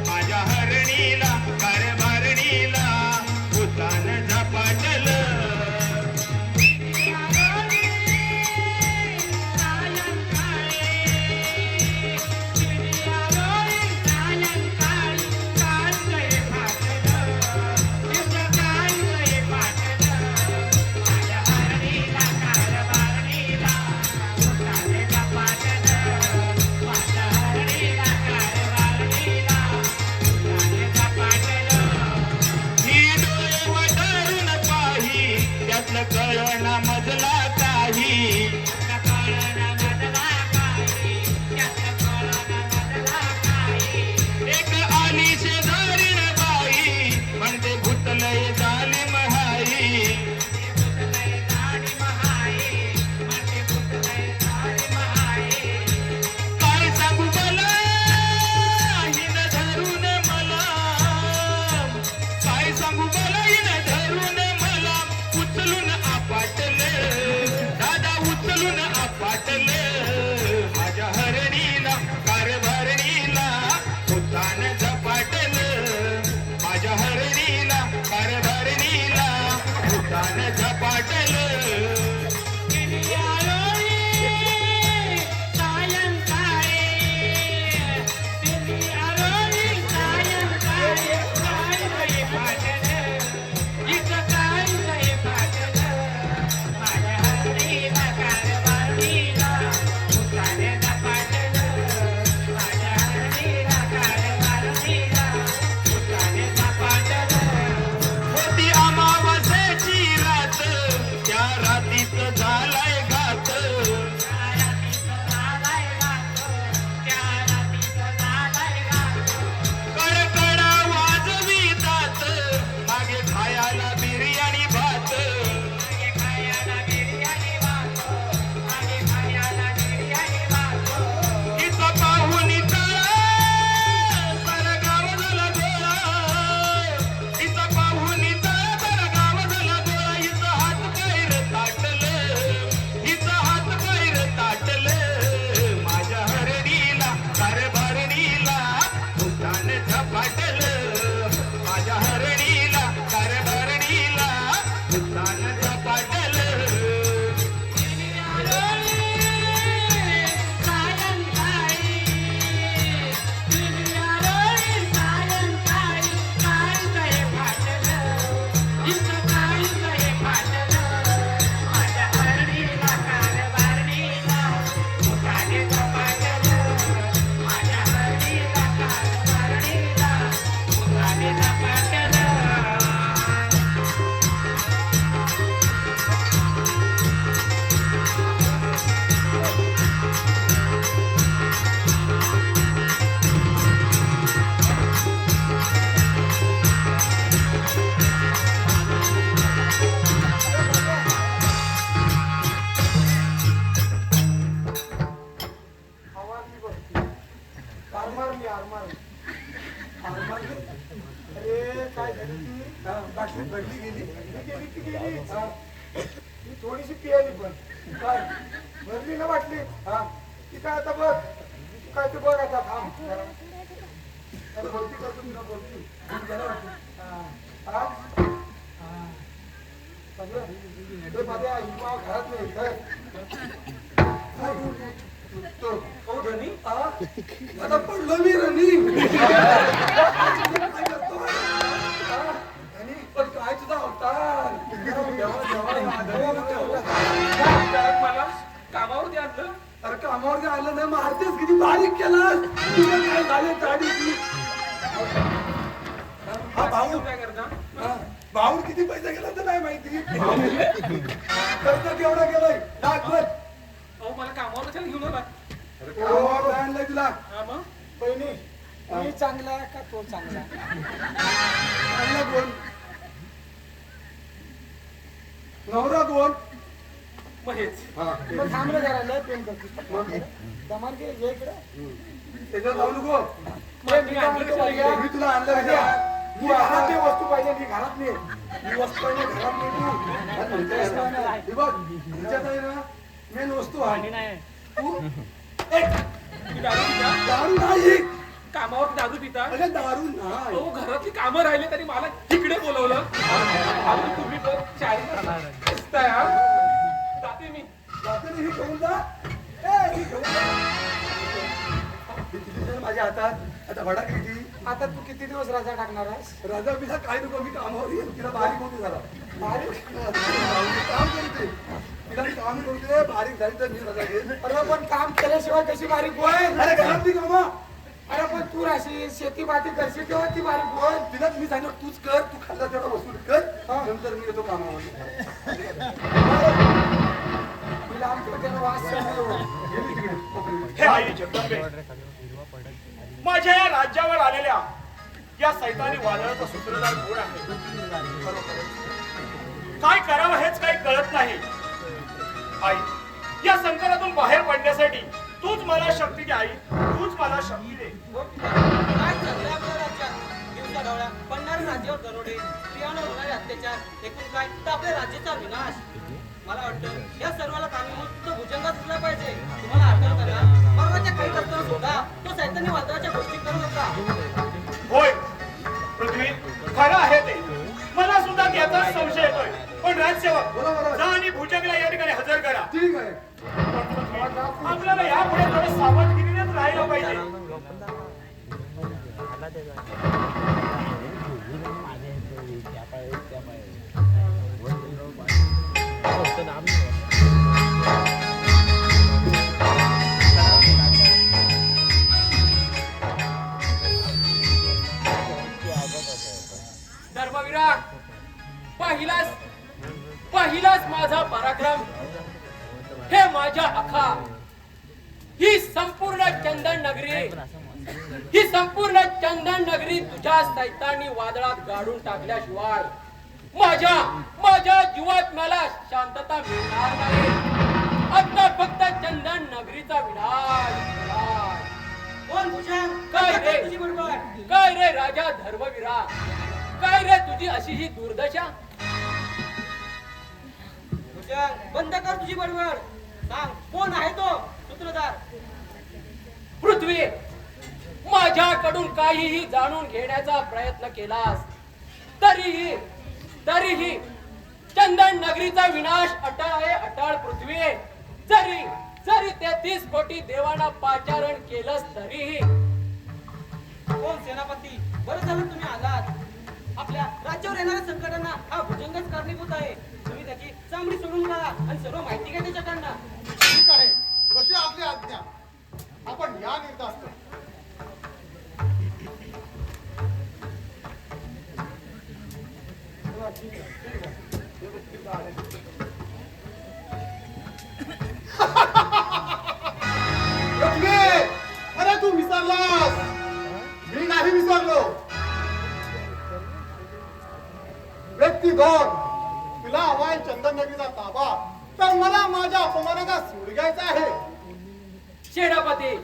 माझ्या हरणीला कारभारणीला भूतान झपाटलं सायंकाळी आरमारली अरे काय झाली ती बाटली भरली गेली हा. ती थोडीशी पियाली पण काय भरली ना बाटली हा ती काय आता बघ काय ते बघ आता थांब जरा. अरे बोलती करतो मी ना बोलती जरा वाटली. हा. हा. सगळं हे माझ्या आई बाबा घरात नाही आता पडलो मी रनी पण काय तुझा अवतार मला कामावरती आणलं. अरे कामावर आलं नाही मारतेस किती बारीक केलास तुझं काय झालं गाडी हा भाऊ काय करता? हा, भाऊ किती पैसा गेला तर नाही माहिती खर्च केवढा गेलाय लाखभर अहो मला कामावर कशाला घेऊन आला? कामावर आणलंय तुला हा मग? बहिणी मी चांगला का तो चांगला चांगला कोण नवरा कोण मग हेच. मग थांबलं जरा लय प्रेम करतो दमान घे ये इकडे त्याच्यात जाऊ नको मी तुला आणलं मी घरात ते वस्तू पाहिजे मी घरात नाही मी वस्तू पाहिजे घरात नाही तू बघ तुमच्यात आहे ना मेन वस्तू आहे तू तुम्ही दारू पिता? दारू नाही कामावर दारू पिता? अरे दारू नाही अहो घरातली कामं राहिली तरी मला तिकडे बोलवलं. अहो, तुम्ही तर शाळेत दिसताय हा. जाते मी. जाते ही घेऊन जा ए ही घेऊन जा ही किती जण माझ्या हातात आता भडा किती आता तू किती दिवस राजा टाकणार आहेस राजा बिजा काय नको मी कामावर येईल तिला बारीक होती जरा बारीक काम करते तिला मी काम करते बारीक झाली तर मी राजा घेईन अरे पण काम केल्याशिवाय कशी बारीक होईल अरे घरातली कामं अरे पण तू राहशील शेती बाती करशील तेव्हा ती बारीक होईल तिला मी सांगितलं तूच कर तू खाल्ला तेवढा वसूल कर नंतर मी येतो कामावर तिला आमच्या त्याला वास सहन नाही होत. हे आई जगदंबे, माझ्या या राज्यावर आलेल्या या सैतानी वादळाचा सूत्रधार कोण आहे? काय करावं हेच काही कळत नाही. आई, या संकटातून बाहेर पडण्यासाठी तूच मला शक्ती दे आई, तूच मला शक्ती दे. काय चाललंय आपल्या राज्यात? दिवसा ढवळ्या पडणारे राज्यावर दरोडे, स्त्रियांवर होणारे अत्याचार, एकूण काय तर आपल्या राज्याचा विनाश. मला वाटतं या सर्वाला कारणीभूत तो भुजंगात असला पाहिजे. तुम्हाला आठवतं ना, मरणाच्या काही करताना सुद्धा तो सैतानी वादळाच्या गोष्टी करत होता. होय पृथ्वी, खरं आहे ते. मला सुद्धा त्याचाच संशय येतोय. पण राजसेवक जा आणि भुजंगला या ठिकाणी हजर करा. ठीक आहे पण पृथ्वी, आपल्याला यापुढे थोडं सावधगिरीनेच राहिलं पाहिजे. धर्मवीरा, पहिलाच माझा पराक्रम, हे माझ्या आखा, ही संपूर्ण चंदन नगरी तुझ्या सैतानी वादळात गाडून टाकल्याशिवाय माझ्या जीवात मला शांतता मिळणार नाही. आता फक्त चंदन नगरीचा विनाश. कोण भुजंग? काय रे? तुझी बडबड. काय रे राजा धर्मवीरा, काय रे तुझी अशी ही दुर्दशा? भुजंग, बंद कर तुझी बडबड. सांग कोण आहे तो सूत्रधार? पृथ्वी, माझ्याकडून काहीही जाणून घेण्याचा प्रयत्न केलास तरीही चंदन नगरीचा विनाश अटळ आहे. अटळ पृथ्वी, जरी 33 कोटी देवांना पाचारण केलंस तरीही. कोण सेनापती? बरं झालं तुम्ही आलात. आपल्या राज्यावर येणाऱ्या संकटांना हा भुजंगच कारणीभूत आहे. तुम्ही त्याची चामडी सोडून काढा आणि सर्व माहिती घ्या त्याच्याकडनं. ठीक आहे कशी आपली आज्ञा आपण या निर्धास्त अरे तू विसरलास, मी नाही विसरलो. व्यक्ती दोन, तुला हवाय चंदन नगरीचा ताबा, तर मला माझ्या अपमानाचा सूड घ्यायचा आहे. सेनापती,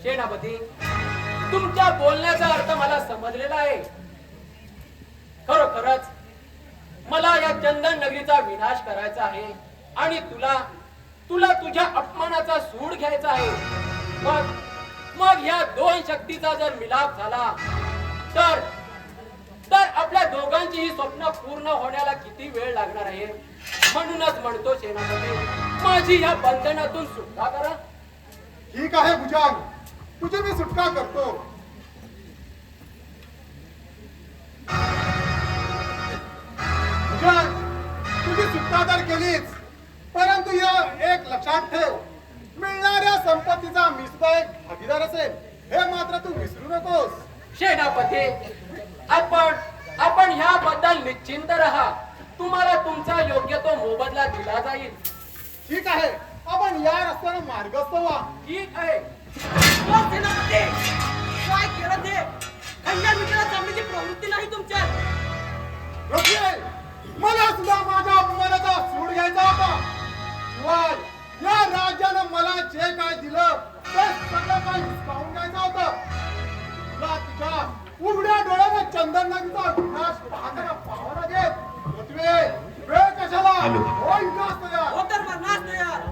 सेनापती, तुमच्या बोलण्याचा अर्थ मला समजलेला आहे. खरोखरच मला या चंदन नगरीचा विनाश करायचा आहे आणि तुला तुझ्या अपमानाचा सूड घ्यायचा आहे. मग या दोन शक्तीचा जर मिलाप झाला तर आपल्या दोघांची ही स्वप्न पूर्ण होण्याला किती वेळ लागणार आहे. म्हणूनच म्हणतो सेनापती, माझी या बंधनातून सुटका करा. ठीक आहे भुजंग, तुझी मी सुटका करतो. भुजंग, तुझी सुटका तर केलीच, परंतु एक लक्षात ठेव, मिळणाऱ्या संपत्तीचा मी सुद्धा एक भागीदार असेल, हे मात्र तू विसरू नकोस. सेनापती, आपण ह्याबद्दल निश्चिंत राहा. तुम्हाला तुमचा योग्य तो मोबदला दिला जाईल. ठीक आहे, आपण या रस्त्याने मार्गस्थ व्हा. ठीक आहे. हो, सेनापती, काय केलं ते? खंड्या मित्राला जमण्याची प्रवृत्ती नाही तुमच्यात. रफी, मला सुद्धा माझ्या अपमानाचा सूड घ्यायचा होता. शिवाय या राज्यानं मला जे काय दिलं ते सगळं काही हिसकावून घ्यायचं होतं. तुला तुझ्या उघड्या डोळ्याने चंदन नगरीचा विनाश पाहताना पाहावं लागेल. पृथ्वी, वेळ कशाला? होय विनाश तयार. हो तर मरणाच तयार.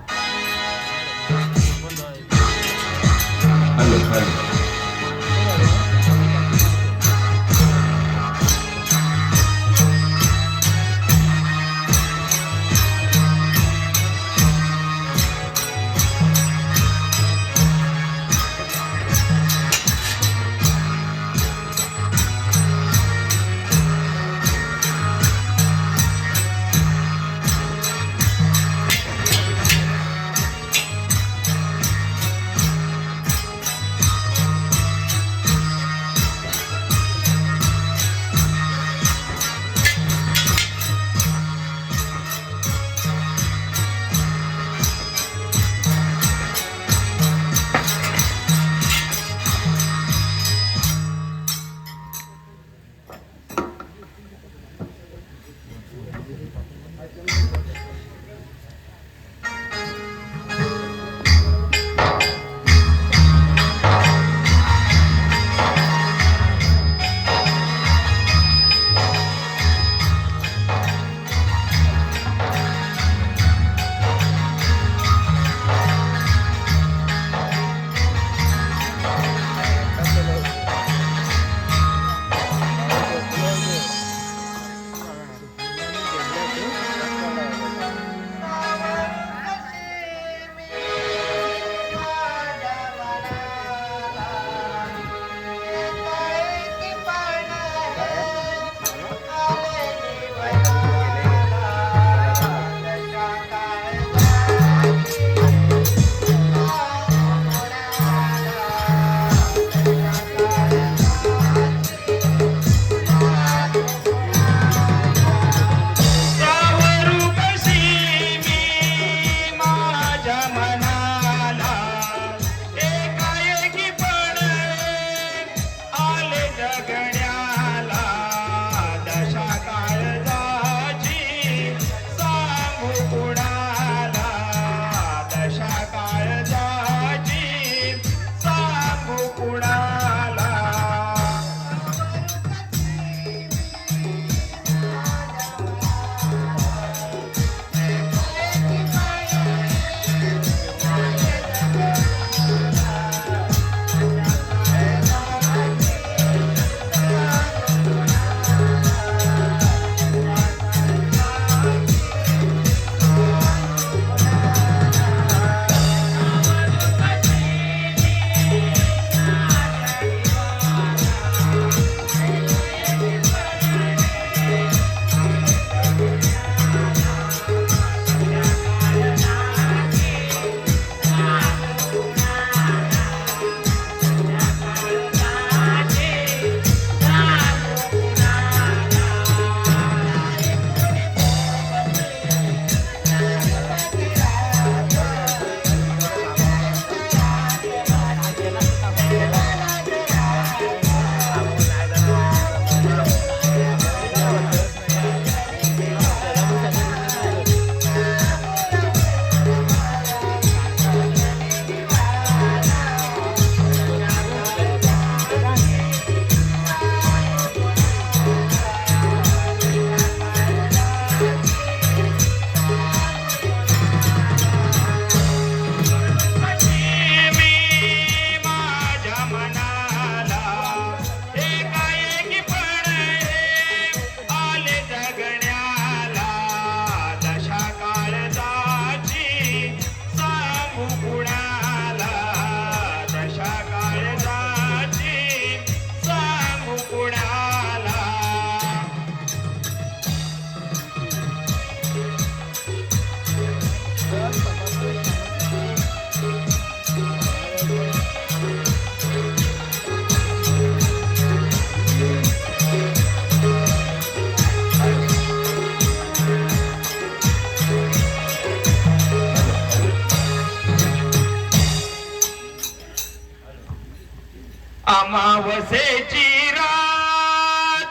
अमावस्येची रात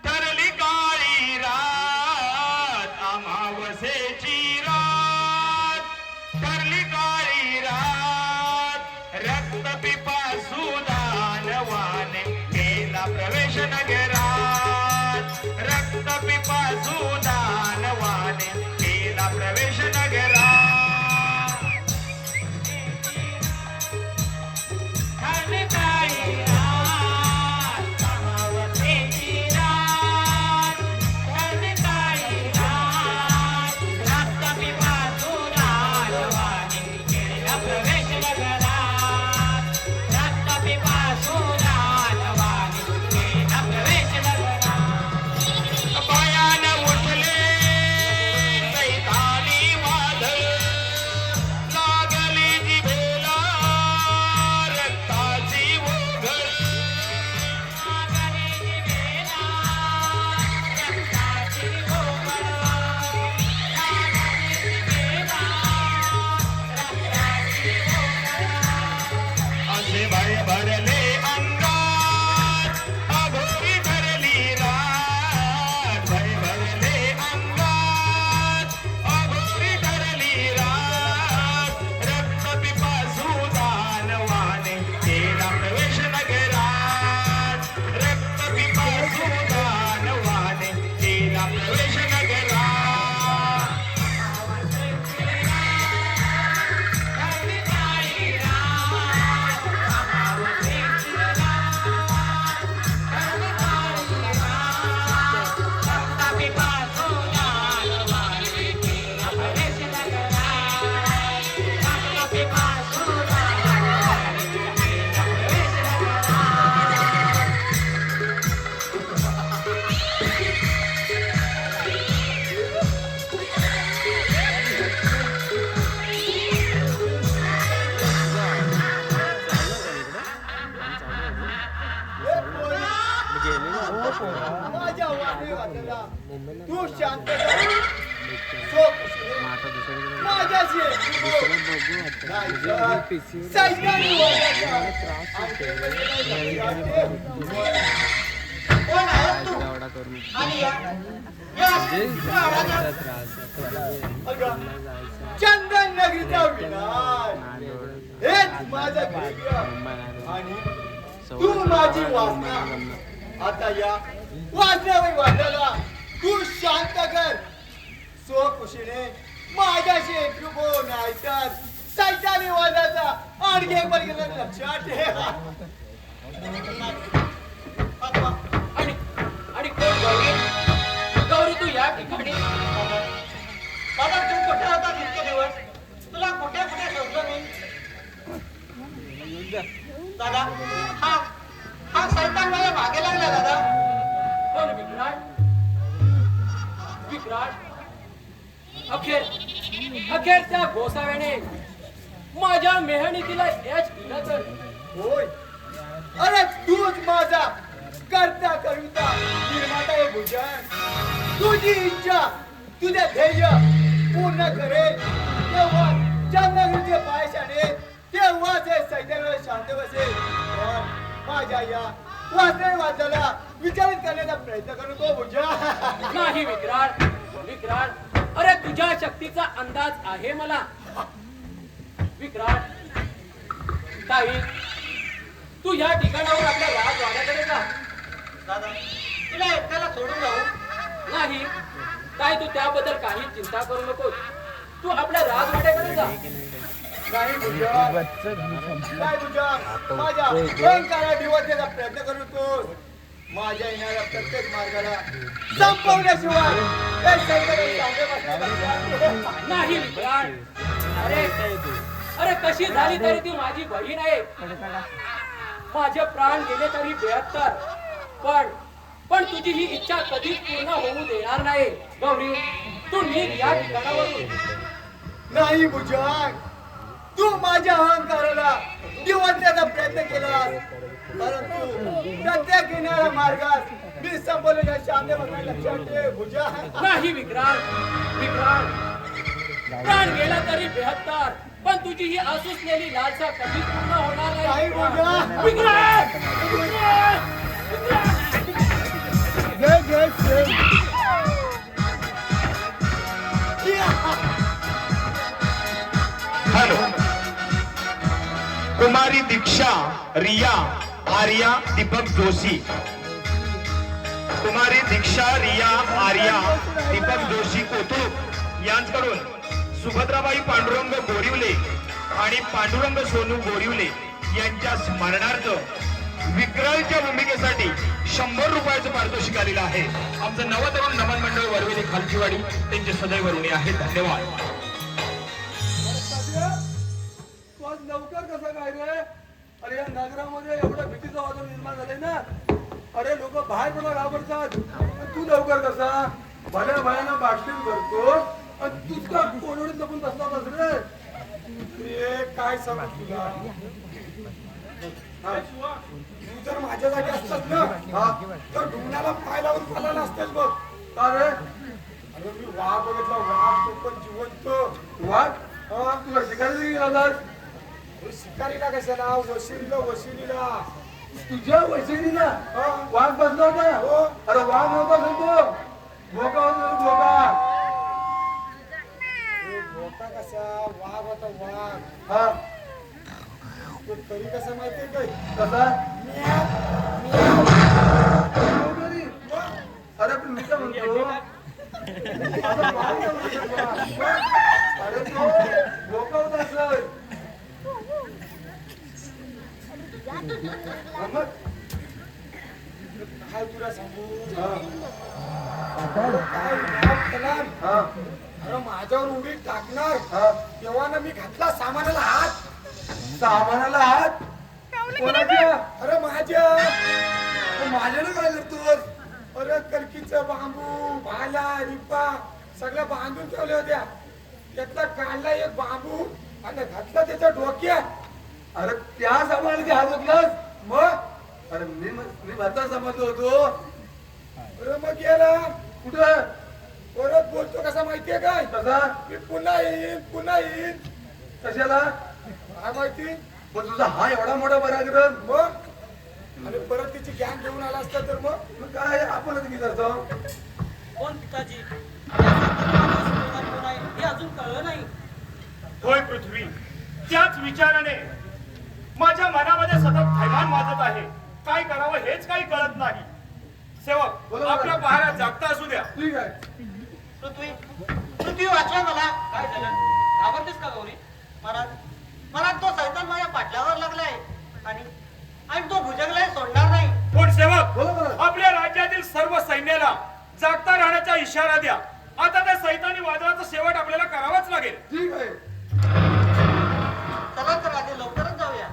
ठरली काळी रात, अमावस्येची रात ठरली काळी रात, रक्त पिपासू दानवाने केला प्रवेश नगरात, रक्त पिपासू दानवाने केला प्रवेश नगरात. भयान उठले सैतानी वादळ, लागली जिभेला रक्ताची ओघळ, असे भय भरले अंगात, अघोरी ठरली रात, भय भरले अंगात, अघोरी ठरली रात, रक्त पिपासू दानवाने केला प्रवेश नगरात, रक्त पिपासू दानवाने केला प्रवेश नगरात. माझ्या वादविवादाला तू शांत कर. माझ्याशी सैन्याने वादाचा कोण आहे तू? आणि चंदन नगरीचा विनाश हेच माझं ध्येय. आणि तू माझी वासना. आता या वाजण्यावर वाजल्याला तू शांत कर. स्वखुशीने माझ्याशी एकरूप हो, नाहीतर सैतानी वादाचा आणखी एक परिणाम लक्षात ठेव. आणि कोण गौरी? गौरी तू या ठिकाणी? बाबा तू कुठे होता इतके दिवस? तुला कुठे कुठे शोधलं मी? दादा हा हा सैतान मला मागे लागला दादा. कोण? विक्रांत? विक्रांत अखेर त्या गोसाव्याने माझ्या मेहनतीला यश दिलं तर. होय, अरे तूच माझा करता कविता निर्माता आहे भुजन. तुझी इच्छा तुझे ध्येय पूर्ण करेल तेव्हा चंद्रगिरीचे पायशाने तेव्हाच हे सैन्याला शांत बसेल. पण माझ्या या वादविवादाला विचारित करण्याचा प्रयत्न करू नको भुजन. नाही विक्रांत, अरे तुझ्या शक्तीचा अंदाज आहे मला. विक्रांत, ताई तू या ठिकाणावर आपल्या राजवाड्याकडे जा. दादा तुला एकट्याला सोडून जाऊ? नाही ताई, तू त्याबद्दल काही चिंता करू नकोस. तू आपल्या राजवाड्याकडे जा. नाही भुजन, नाही भुजन, माझ्या अहंकारा दिवसचा प्रयत्न करू नकोस. माझ्या येणाऱ्या प्रत्येक मार्गाला संपवण्याशिवाय हे सैन्याला शांत बसण्याचा नाही विक्रांत, अरे कशी झाली तरी ती माझी बहीण आहे. माझे प्राण गेले तरी 72, पण तुझी ही इच्छा कधीच पूर्ण होऊ देणार नाही. गौरी तू निघ या ठिकाणावरून. नाही भुजन, तू माझ्या अहंकाराला दिवसण्याचा प्रयत्न केलास, परंतु प्रत्येक येणाऱ्या मार्गात मी संपवलेल्या शांत बसण्याला लक्षात ठेव भुजन. नाही विक्रांत, प्राण गेला तरी 72, पण तुझी ही आसुसलेली लालसा कधीच पूर्ण होणार नाही नाही. भुजन. विक्रांत घे घे घे. हॅलो. कुमारी दीक्षा, रिया, आर्या, दीपक जोशी. कुमारी दीक्षा, रिया, आर्या, दीपक जोशी कोथरूड यांच्याकडून सुभद्राबाई पांडुरंग गोरिवले आणि पांडुरंग सोनू गोरिवले यांच्या स्मरणार्थ विक्राळच्या भूमिकेसाठी 100 रुपयाचं पारितोषिक आलेलं आहे. आमचं नवतरुण नमन मंडळ वरवेली खालचीवाडी त्यांचे सदैव ऋणी आहे. धन्यवाद. तू आज लवकर कसं काय रे? अरे या नगरामध्ये एवढं भीतीचं वातावरण निर्माण झालंय ना. अरे लोक बाहेर पण घाबरतात. तू लवकर कसा भल्या भयानं बाटलीत भरतो आणि तूच का कोणवडीत लपून बसला होतास रे? ए, काय सांगू तुला हा. तू जर माझ्या जागी असतास ना हा. तर ढुंगणाला पाय लावून खाला नसतेस बघ. का रे? अरे मी वाघ बघितला, वाघ तो पण जिवंत. वाघ? तुला शिकायला गेला होतास? अरे शिकारीला कशाला, वशिलीला तुझ्या वैशिणीला हा. वाघ बसला होता? हो. अरे वाघ नव्हता तो भोका होता तो, भोका. अरे भोका कसा, वाघ होता वाघ. हा. तो तरी कसं माहितीये काय? कसा? म्याव, वगैरे. अरे पण मी काय म्हणतो आता वाघ नव्हता. अरे तो भोका होता सर. मग काय तुला सांगू, हा. काय म्याव केला. हा. अरे माझ्यावर उडी टाकणार हा. तेव्हा ना मी घातला सामानाला हात. सामानाला हात कोणाच्या? अरे माझ्या माझ्यानं काय करतोस? अरे कलकीचं बांबू, भाला, रिपा सगळ्या बांधून ठेवल्या होत्या. त्यातला काढला एक बांबू आणि घातला त्याच्या डोक्यात. अरे त्या सामानाला हात होतलास? मग अरे मी भरता समजलो होतो. अरे मग गेला. कुठं? परत बोलतो कसा माहितीये काय? कसा? मी पुन्हा येईन. कशाला? काय माहिती? पण तुझा हा एवढा मोठा पराक्रम. मग आणि परत तिची गॅंग घेऊन आला असता तर मग काय आपणच घेत असतो. कोण पिताजी या सातारा सुभेदार कोण आहे हे अजून कळलं नाही. होय पृथ्वी, त्याच विचाराने माझ्या मनामध्ये सतत थैमान वाजत आहे. काय करावं हेच काही कळत नाही. सेवक, बोला. आपल्या पहाऱ्यात जागता असू द्या. ठीक आहे. पृथ्वी वाचवा मला. काय झालं, घाबरतेस का गौरी? मला तो सैतान माझ्या पाटलावर लागलाय आणि तो भुजंगला सोडणार नाही. पण सेवक, बोला बोला. आपल्या राज्यातील सर्व सैन्याला जागता राहण्याचा इशारा द्या. आता त्या सैतानी वादळाचा शेवट आपल्याला करावाच लागेल. ठीक आहे. चला तर आधी लवकरच जाऊया.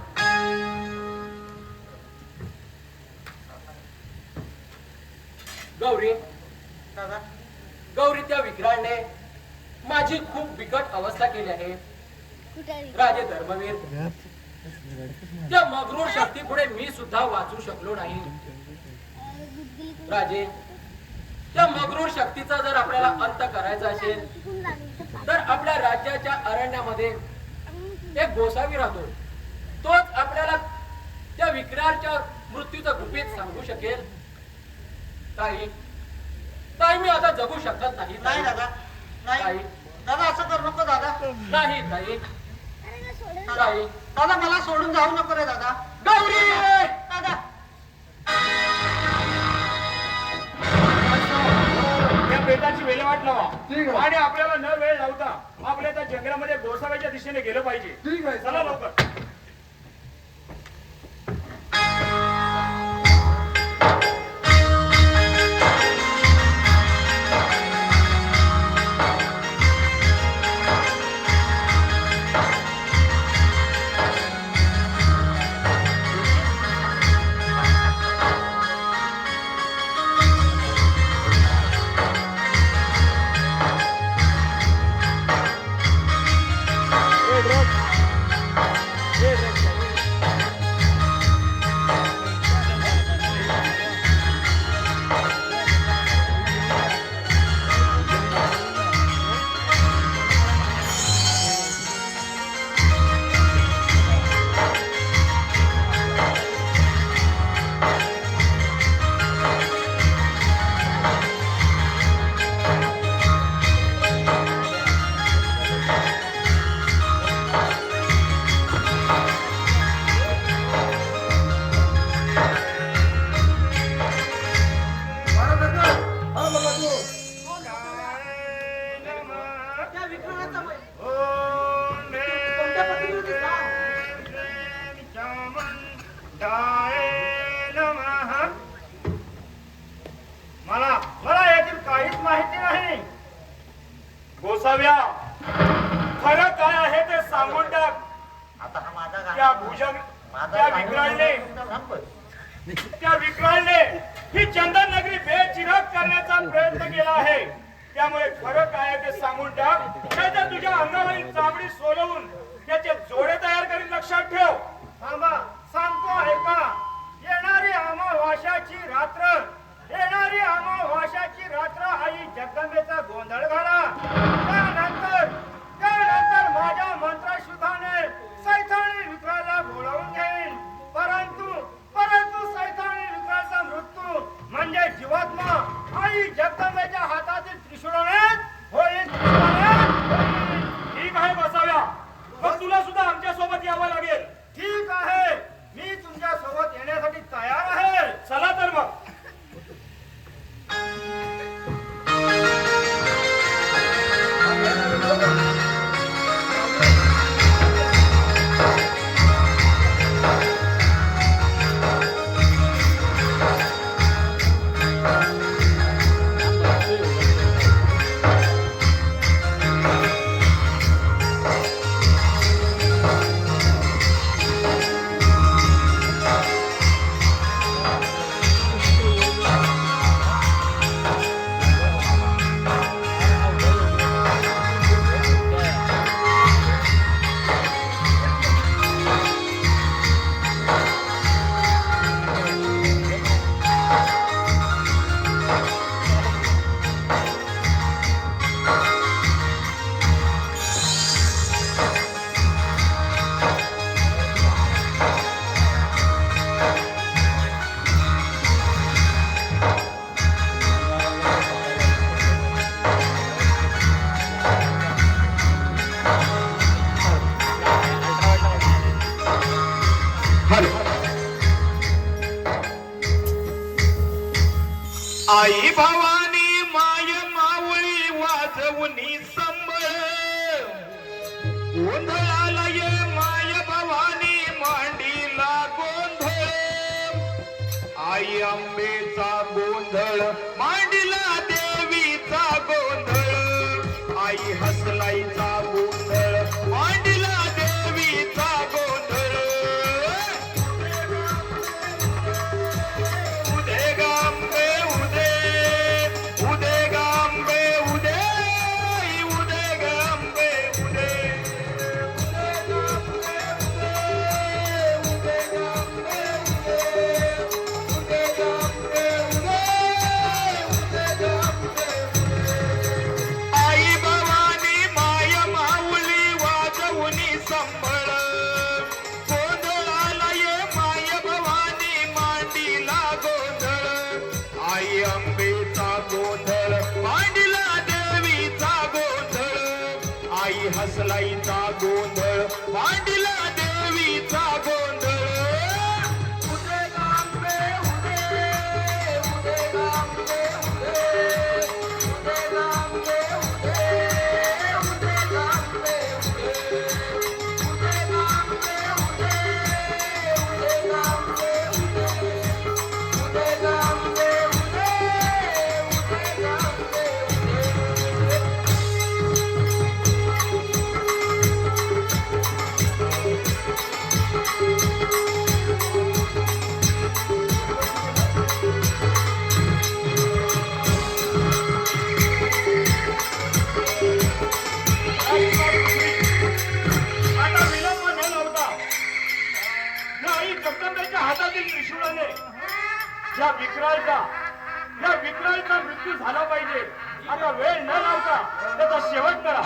गौरी दादा, गौरी त्या विक्राळने माझी खूप बिकट अवस्था केली आहे. राजे धर्मवीर, त्या मगरूर शक्ती पुढे मी सुद्धा वाचू शकलो नाही. राजे, त्या मगरूर शक्तीचा जर आपल्याला अंत करायचा असेल तर आपल्या राज्याच्या अरण्यामध्ये एक गोसावी राहतो. तोच आपल्याला त्या विक्राळच्या मृत्यूचं गुपित सांगू शकेल. ताई मी आता जगू शकत नाही. नाही दादा, नाही दादा, असं करू नको दादा. नाही ताई. दादा मला सोडून जाऊ नको रे दादा. गौरी, दादा या बेटाची विल्हेवाट लावा ठीक आहे. आणि आपल्याला न वेळ लावता आपल्या त्या जंगलामध्ये गोसाव्याच्या दिशेने गेलं पाहिजे. ठीक आहे. चला लवकर. नमः. मला यातील काहीच माहिती नाही. गोसाव्या, खरं काय आहे ते सांगून टाक. त्या विक्राळने ही चंदन नगरी बेचिराग करण्याचा प्रयत्न केला आहे. त्यामुळे खरं काय आहे ते सांगून टाक, नाहीतर तुझ्या अंगावरील चामडी सोलवून त्याचे जोडे तयार करीन. लक्षात ठेव. थांबा, सांगतो आहे का? येणारी अमावास्याची रात्र आई जगदंबेचा गोंधळ घाला. त्यानंतर माझ्या मंत्रशुद्धाने सैतानी विक्राला बोलावून घेईन. परंतु सैतानी विक्राचा मृत्यू म्हणजे जीवात्मा आई जगदंबेच्या हातातील त्रिशूळानेच होईल. ठीक आहे बसाव्या, मग तुला सुद्धा आमच्या सोबत यावं लागेल. ठीक आहे, मी तुमच्या सोबत येण्यासाठी तयार आहे. चला तर मग. आई भवानी माय मावळी वाजवूनी संबळ गोंधळाला ये माय भवानी मांडीला गोंधळ आई अंबेचा गोंधळ मांडीला देवीचा गोंधळ आई हसलाईचा गोंधळ मांडीला देवीचा गोंधळ उदे गांबे उदे गांबे उदे गांबे उदे आई भवानी माय माऊली वाजवूनी संबळ गोंधळाला ये माय भवानी मांडीला गोंधळ आई अंबेचा गोंधळ मांडीला देवीचा गोंधळ आई हसलाईचा गोंधळ मांडीला देवीचा गोंधळ उदे गांबे उदे गांबे उदे गांबे आता विलंब न लावता आई जगदंबेच्या हातातील त्रिशूळाने या विक्राळचा मृत्यू झाला पाहिजे. आता वेळ न लावता त्याचा शेवट करा.